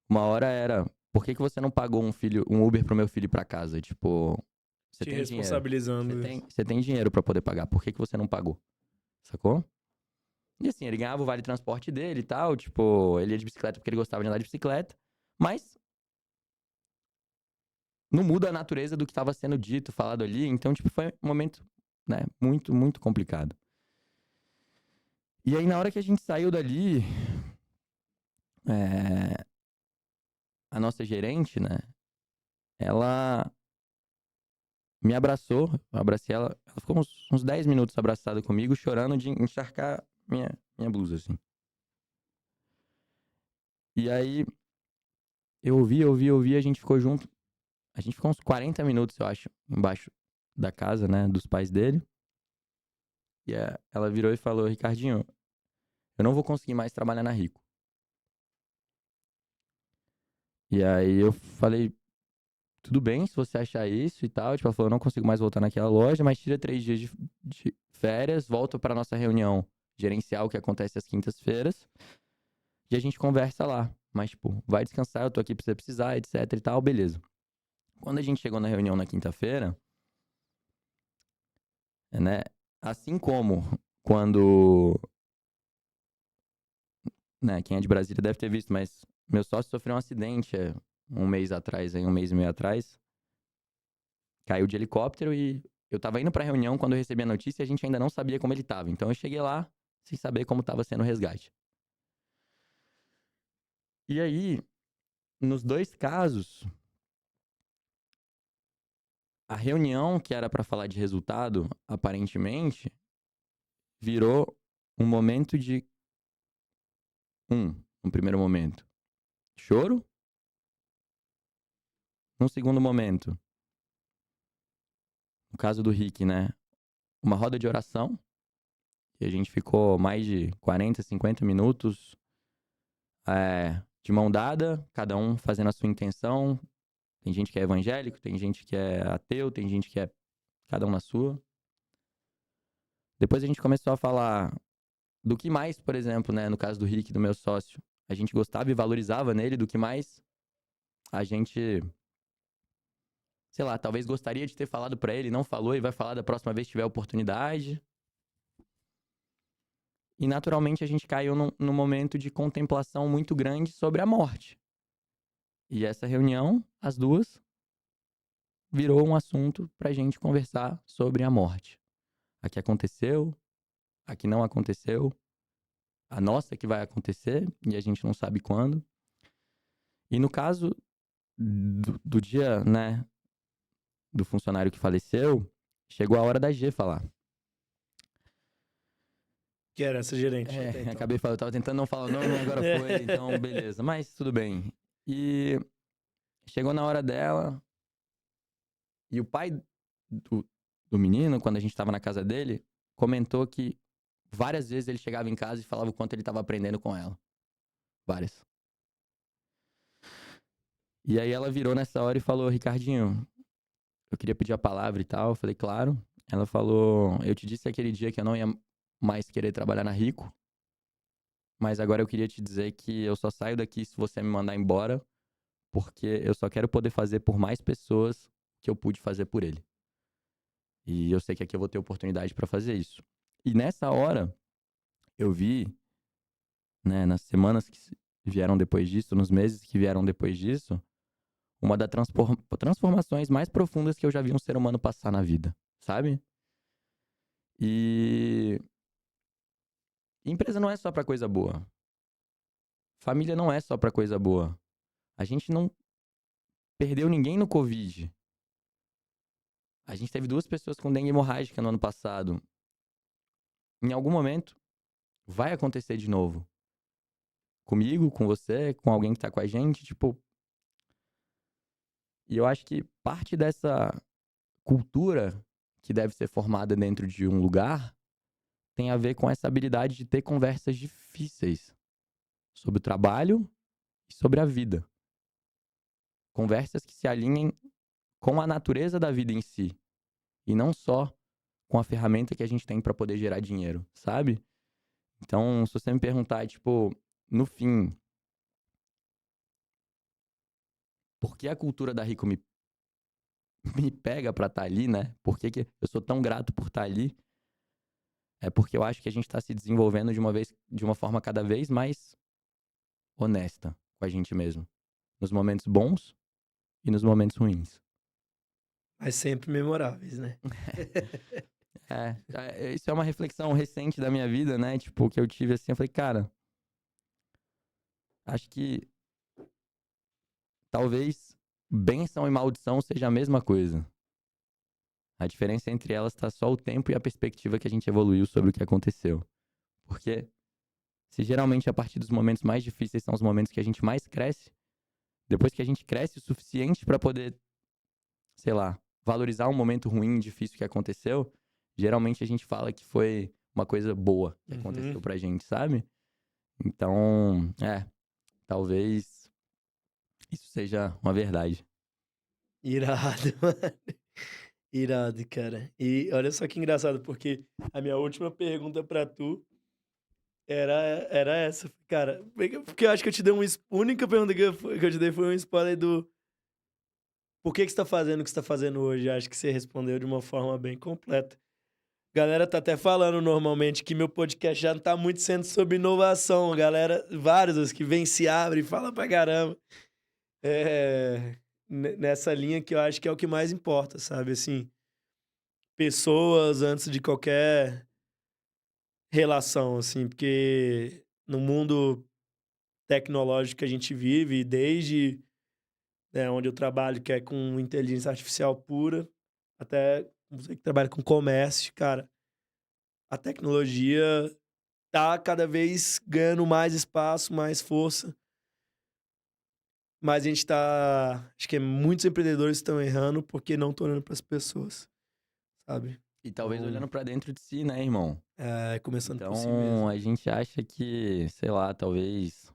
Uma hora era, por que você não pagou um Uber pro meu filho ir pra casa? Tipo, você Te tem dinheiro. responsabilizando. Você tem dinheiro pra poder pagar, por que você não pagou? Sacou? E assim, ele ganhava o vale transporte dele e tal, tipo, ele ia de bicicleta porque ele gostava de andar de bicicleta, mas não muda a natureza do que estava sendo dito, falado ali, então, tipo, foi um momento, né, muito, muito complicado. E aí, na hora que a gente saiu dali, a nossa gerente, né, ela me abraçou, eu abracei ela, ela ficou uns 10 minutos abraçada comigo, chorando de encharcar minha blusa, assim. E aí, eu ouvi, a gente ficou junto. A gente ficou uns 40 minutos, eu acho, embaixo da casa, né, dos pais dele. E ela virou e falou, Ricardinho, eu não vou conseguir mais trabalhar na Rico. E aí eu falei, tudo bem se você achar isso e tal. Tipo, ela falou, eu não consigo mais voltar naquela loja, mas tira 3 dias de férias, volta pra nossa reunião gerencial que acontece às quintas-feiras. E a gente conversa lá. Mas, tipo, vai descansar, eu tô aqui pra você precisar, etc e tal, beleza. Quando a gente chegou na reunião na quinta-feira, né, assim como quando, né, quem é de Brasília deve ter visto, mas meu sócio sofreu um acidente um mês atrás, um mês e meio atrás. Caiu de helicóptero e eu tava indo pra reunião quando eu recebi a notícia e a gente ainda não sabia como ele tava. Então eu cheguei lá sem saber como tava sendo o resgate. E aí, nos dois casos, a reunião que era pra falar de resultado, aparentemente, virou um momento de no primeiro momento, choro. Num segundo momento, no caso do Rick, né, uma roda de oração. E a gente ficou mais de 40, 50 minutos de mão dada, cada um fazendo a sua intenção, Tem gente que é evangélico, tem gente que é ateu, tem gente que é cada um na sua. Depois a gente começou a falar do que mais, por exemplo, né, no caso do Rick, do meu sócio, a gente gostava e valorizava nele, do que mais a gente, sei lá, talvez gostaria de ter falado pra ele, não falou e vai falar da próxima vez que tiver oportunidade. E naturalmente a gente caiu num momento de contemplação muito grande sobre a morte. E essa reunião, as duas, virou um assunto pra gente conversar sobre a morte. A que aconteceu, a que não aconteceu, a nossa que vai acontecer e a gente não sabe quando. E no caso do dia, né, do funcionário que faleceu, chegou a hora da G falar. Que era essa gerente. até então. Acabei falando, eu tava tentando não falar o nome, agora foi, então beleza. Mas tudo bem. E chegou na hora dela, e o pai do menino, quando a gente tava na casa dele, comentou que várias vezes ele chegava em casa e falava o quanto ele tava aprendendo com ela. Várias. E aí ela virou nessa hora e falou, Ricardinho, eu queria pedir a palavra e tal. Eu falei, claro. Ela falou, eu te disse aquele dia que eu não ia mais querer trabalhar na Rico, mas agora eu queria te dizer que eu só saio daqui se você me mandar embora, porque eu só quero poder fazer por mais pessoas que eu pude fazer por ele. E eu sei que aqui eu vou ter oportunidade pra fazer isso. E nessa hora, eu vi, né, nas semanas que vieram depois disso, nos meses que vieram depois disso, uma das transformações mais profundas que eu já vi um ser humano passar na vida, sabe? E empresa não é só pra coisa boa. Família não é só pra coisa boa. A gente não perdeu ninguém no Covid. A gente teve 2 pessoas com dengue hemorrágica no ano passado. Em algum momento, vai acontecer de novo. Comigo, com você, com alguém que tá com a gente, tipo. E eu acho que parte dessa cultura que deve ser formada dentro de um lugar tem a ver com essa habilidade de ter conversas difíceis sobre o trabalho e sobre a vida. Conversas que se alinhem com a natureza da vida em si e não só com a ferramenta que a gente tem para poder gerar dinheiro, sabe? Então, se você me perguntar, tipo, no fim, por que a cultura da Rico me pega pra estar ali, né? Por que eu sou tão grato por estar ali? É porque eu acho que a gente tá se desenvolvendo de uma forma cada vez mais honesta com a gente mesmo. Nos momentos bons e nos momentos ruins. Mas sempre memoráveis, né? Isso é uma reflexão recente da minha vida, né? Tipo, que eu tive assim, eu falei, cara, acho que talvez bênção e maldição seja a mesma coisa. A diferença entre elas tá só o tempo e a perspectiva que a gente evoluiu sobre o que aconteceu. Porque se geralmente a partir dos momentos mais difíceis são os momentos que a gente mais cresce, depois que a gente cresce o suficiente pra poder, sei lá, valorizar um momento ruim, difícil que aconteceu, geralmente a gente fala que foi uma coisa boa que aconteceu pra gente, sabe? Então, talvez isso seja uma verdade. Irado, mano. Irado, cara. E olha só que engraçado, porque a minha última pergunta pra tu era essa, cara. Porque eu acho que eu te dei uma única pergunta que eu te dei foi um spoiler do por que você tá fazendo o que você tá fazendo hoje. Acho que você respondeu de uma forma bem completa. Galera tá até falando normalmente que meu podcast já não tá muito sendo sobre inovação. Galera, vários que vem, se abre e fala pra caramba. Nessa linha que eu acho que é o que mais importa, sabe? Assim, pessoas antes de qualquer relação, assim, porque no mundo tecnológico que a gente vive, desde onde eu trabalho, que é com inteligência artificial pura, até você que trabalha com comércio, cara, a tecnologia tá cada vez ganhando mais espaço, mais força. Mas a gente tá. Acho que muitos empreendedores estão errando porque não estão olhando para as pessoas, sabe? E talvez Então, olhando pra dentro de si, né, irmão? começando por si Então, mesmo. a gente acha que, sei lá, talvez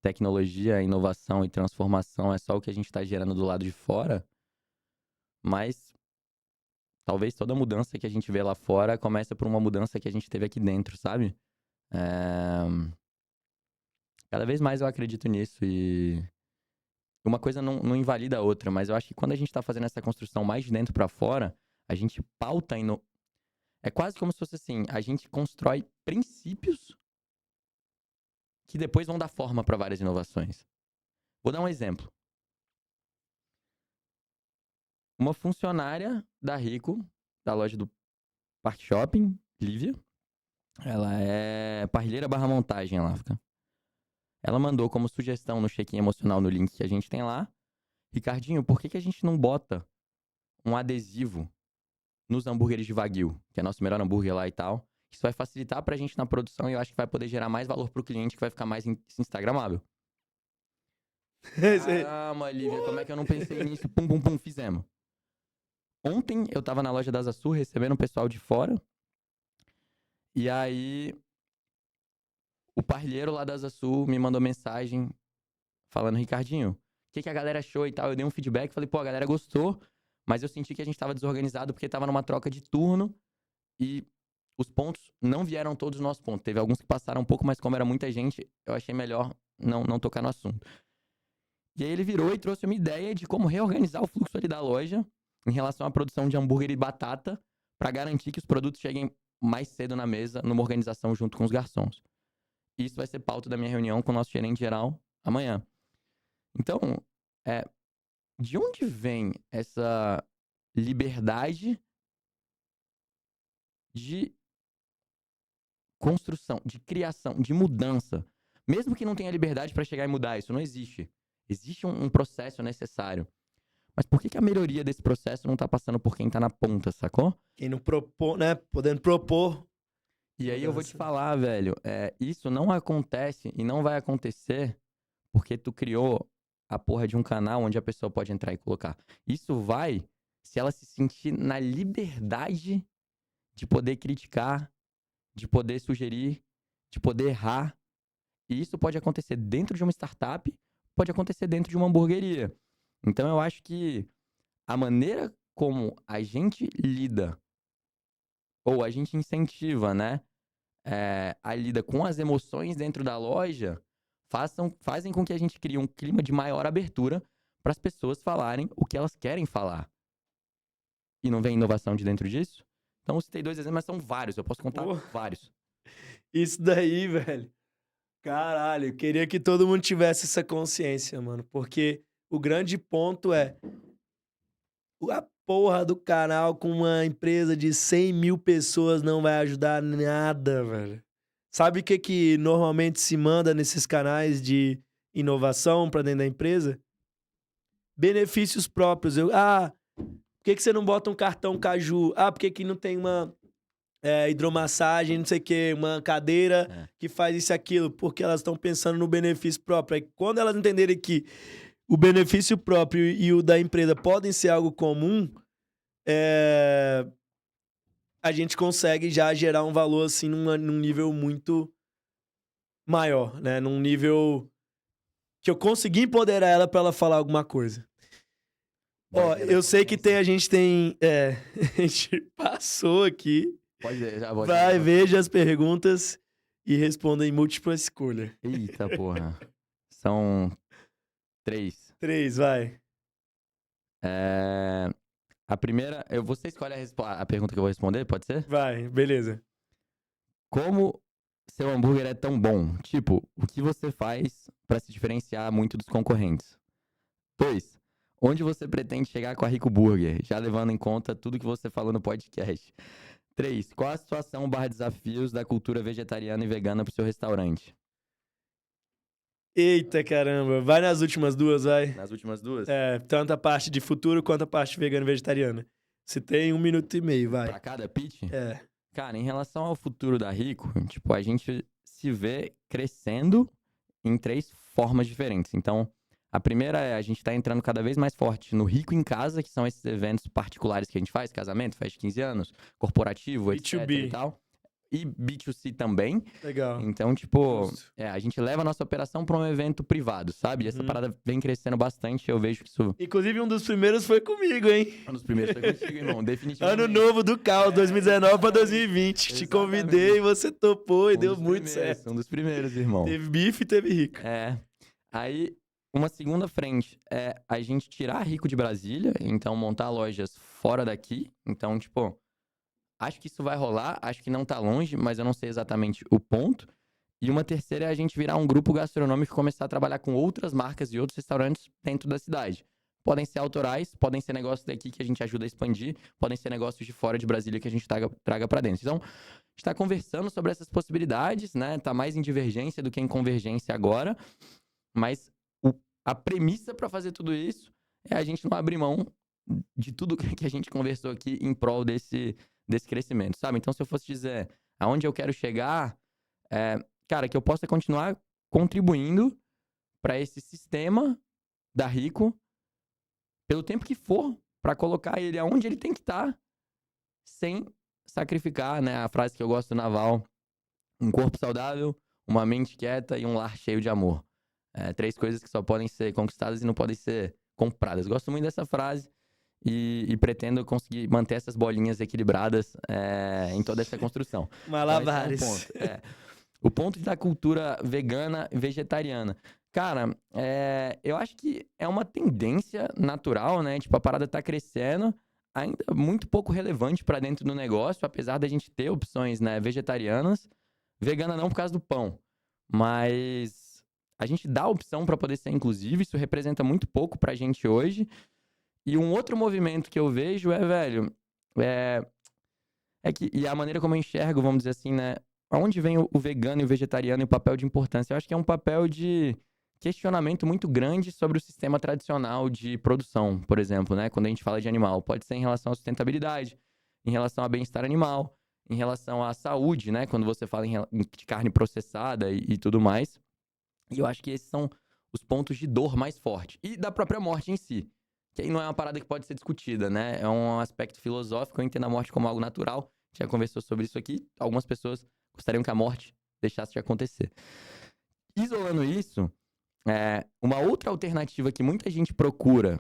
tecnologia, inovação e transformação é só o que a gente tá gerando do lado de fora, mas talvez toda mudança que a gente vê lá fora comece por uma mudança que a gente teve aqui dentro, sabe? Cada vez mais eu acredito nisso e uma coisa não invalida a outra, mas eu acho que quando a gente tá fazendo essa construção mais de dentro pra fora, a gente pauta é quase como se fosse assim, a gente constrói princípios que depois vão dar forma pra várias inovações. Vou dar um exemplo. Uma funcionária da Rico, da loja do Parque Shopping, Lívia, ela é parrilheira barra montagem lá, fica. Ela mandou como sugestão no check-in emocional no link que a gente tem lá, Ricardinho, por que a gente não bota um adesivo nos hambúrgueres de Wagyu, que é nosso melhor hambúrguer lá e tal? Isso vai facilitar pra gente na produção e eu acho que vai poder gerar mais valor pro cliente, que vai ficar mais instagramável. Caramba, Lívia, como é que eu não pensei nisso? Pum, pum, pum, fizemos. Ontem eu tava na loja da Zasul recebendo um pessoal de fora. E aí, o parrilheiro lá da Zasul me mandou mensagem falando, Ricardinho, o que a galera achou e tal? Eu dei um feedback, falei, pô, a galera gostou, mas eu senti que a gente tava desorganizado porque tava numa troca de turno e os pontos não vieram todos no nosso ponto. Teve alguns que passaram um pouco, mas como era muita gente, eu achei melhor não tocar no assunto. E aí ele virou e trouxe uma ideia de como reorganizar o fluxo ali da loja em relação à produção de hambúrguer e batata para garantir que os produtos cheguem mais cedo na mesa, numa organização junto com os garçons. Isso vai ser pauta da minha reunião com o nosso gerente geral amanhã. Então, de onde vem essa liberdade de construção, de criação, de mudança? Mesmo que não tenha liberdade para chegar e mudar, isso não existe. Existe um processo necessário. Mas por que a melhoria desse processo não tá passando por quem tá na ponta, sacou? Quem não propor, né? Podendo propor. E aí eu vou te falar, velho, isso não acontece e não vai acontecer porque tu criou a porra de um canal onde a pessoa pode entrar e colocar. Isso vai se ela se sentir na liberdade de poder criticar, de poder sugerir, de poder errar. E isso pode acontecer dentro de uma startup, pode acontecer dentro de uma hamburgueria. Então eu acho que a maneira como a gente lida ou a gente incentiva, né, a lida com as emoções dentro da loja, fazem com que a gente crie um clima de maior abertura para as pessoas falarem o que elas querem falar. E não vem inovação de dentro disso? Então eu citei 2 exemplos, mas são vários, eu posso contar vários. Isso daí, velho. Caralho, eu queria que todo mundo tivesse essa consciência, mano. Porque o grande ponto é a porra do canal com uma empresa de 100 mil pessoas não vai ajudar nada, velho. Sabe o que normalmente se manda nesses canais de inovação pra dentro da empresa? Benefícios próprios. Por que você não bota um cartão Caju? Por que não tem uma hidromassagem, não sei o quê, uma cadeira que faz isso e aquilo? Porque elas estão pensando no benefício próprio. Aí quando elas entenderem que o benefício próprio e o da empresa podem ser algo comum, a gente consegue já gerar um valor assim num nível muito maior, né? Num nível que eu consegui empoderar ela pra ela falar alguma coisa. Eu sei que a gente a gente passou aqui. Pode ver, já vou. Vai, veja as perguntas e responda em múltipla escolha. Eita porra. São 3. 3, vai. A primeira, você escolhe a pergunta que eu vou responder, pode ser? Vai, beleza. Como seu hambúrguer é tão bom? Tipo, o que você faz pra se diferenciar muito dos concorrentes? 2. Onde você pretende chegar com a Rico Burger, já levando em conta tudo que você falou no podcast? 3. Qual a situação / desafios da cultura vegetariana e vegana pro seu restaurante? Eita caramba, vai nas últimas 2, vai. Nas últimas 2? Tanto a parte de futuro quanto a parte vegana e vegetariana. Você tem 1 minuto e meio, vai. Pra cada pitch? É. Cara, em relação ao futuro da Rico, tipo, a gente se vê crescendo em 3 formas diferentes. Então, a primeira é a gente tá entrando cada vez mais forte no Rico em Casa, que são esses eventos particulares que a gente faz, casamento, festa de 15 anos, corporativo, etc B2B. e tal. e B2C também. Legal. Então, tipo, Justo. a gente leva a nossa operação para um evento privado, sabe? E essa parada vem crescendo bastante, eu vejo que isso... Inclusive, um dos primeiros foi comigo, hein? Um dos primeiros foi contigo, irmão, definitivamente. Ano novo do Caos, 2019 pra 2020. Te convidei, você topou e deu muito certo. Um dos primeiros, irmão. Teve bife e teve rico. Aí, uma segunda frente é a gente tirar Rico de Brasília, então montar lojas fora daqui. Então, tipo, acho que isso vai rolar, acho que não tá longe, mas eu não sei exatamente o ponto. E uma terceira é a gente virar um grupo gastronômico e começar a trabalhar com outras marcas e outros restaurantes dentro da cidade. Podem ser autorais, podem ser negócios daqui que a gente ajuda a expandir, podem ser negócios de fora de Brasília que a gente traga pra dentro. Então, a gente tá conversando sobre essas possibilidades, né? Tá mais em divergência do que em convergência agora. Mas a premissa para fazer tudo isso é a gente não abrir mão de tudo que a gente conversou aqui em prol desse crescimento, sabe? Então, se eu fosse dizer aonde eu quero chegar, cara, que eu possa continuar contribuindo para esse sistema da Rico pelo tempo que for, para colocar ele aonde ele tem que estar, sem sacrificar, né? A frase que eu gosto do Naval: um corpo saudável, uma mente quieta e um lar cheio de amor. 3 coisas que só podem ser conquistadas e não podem ser compradas. Gosto muito dessa frase e pretendo conseguir manter essas bolinhas equilibradas em toda essa construção. Malabares. Então, esse é um ponto. O ponto da cultura vegana e vegetariana. Cara, eu acho que é uma tendência natural, né? Tipo, a parada tá crescendo, ainda muito pouco relevante para dentro do negócio, apesar da gente ter opções, né, vegetarianas. Vegana não por causa do pão, mas a gente dá a opção para poder ser inclusivo, isso representa muito pouco pra gente hoje. E um outro movimento que eu vejo velho, e a maneira como eu enxergo, vamos dizer assim, né? Aonde vem o vegano e o vegetariano e o papel de importância? Eu acho que é um papel de questionamento muito grande sobre o sistema tradicional de produção, por exemplo, né? Quando a gente fala de animal, pode ser em relação à sustentabilidade, em relação ao bem-estar animal, em relação à saúde, né? Quando você fala de carne processada e tudo mais. E eu acho que esses são os pontos de dor mais fortes. E da própria morte em si. Que aí não é uma parada que pode ser discutida, né? É um aspecto filosófico. Eu entendo a morte como algo natural. Já conversou sobre isso aqui. Algumas pessoas gostariam que a morte deixasse de acontecer. Isolando isso, uma outra alternativa que muita gente procura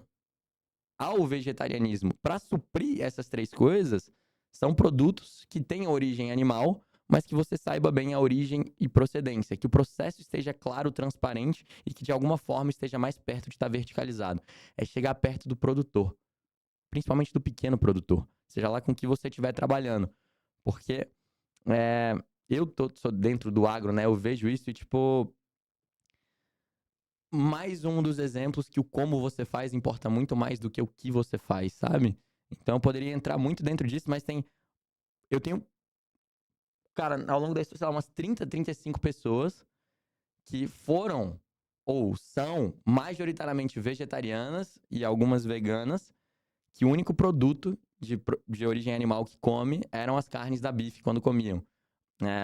ao vegetarianismo para suprir essas 3 coisas são produtos que têm origem animal, mas que você saiba bem a origem e procedência, que o processo esteja claro, transparente e que de alguma forma esteja mais perto de estar verticalizado. É chegar perto do produtor, principalmente do pequeno produtor, seja lá com que você estiver trabalhando. Porque sou dentro do agro, né? Eu vejo isso e, tipo, mais um dos exemplos que o como você faz importa muito mais do que o que você faz, sabe? Então eu poderia entrar muito dentro disso, mas eu tenho, cara, ao longo da história, sei lá, umas 30, 35 pessoas que foram ou são majoritariamente vegetarianas e algumas veganas, que o único produto de origem animal que come eram as carnes da bife quando comiam.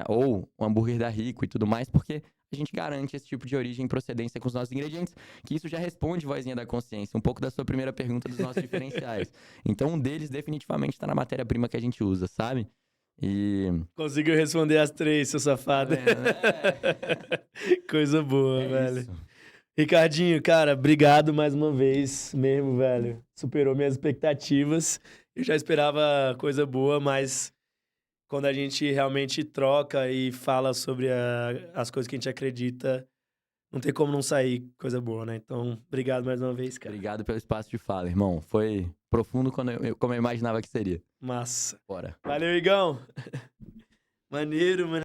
Ou o hambúrguer da Rico e tudo mais, porque a gente garante esse tipo de origem e procedência com os nossos ingredientes, que isso já responde, vozinha da consciência, um pouco da sua primeira pergunta dos nossos diferenciais. Então, um deles definitivamente está na matéria-prima que a gente usa, sabe? Conseguiu responder as 3, seu safado. Tá vendo, né? Coisa boa, velho. Isso. Ricardinho, cara, obrigado mais uma vez mesmo, velho. Superou minhas expectativas. Eu já esperava coisa boa, mas quando a gente realmente troca e fala sobre as coisas que a gente acredita, não tem como não sair coisa boa, né? Então, obrigado mais uma vez, cara. Obrigado pelo espaço de fala, irmão. Foi profundo como eu imaginava que seria. Massa. Bora. Valeu, Igão. Maneiro, mano.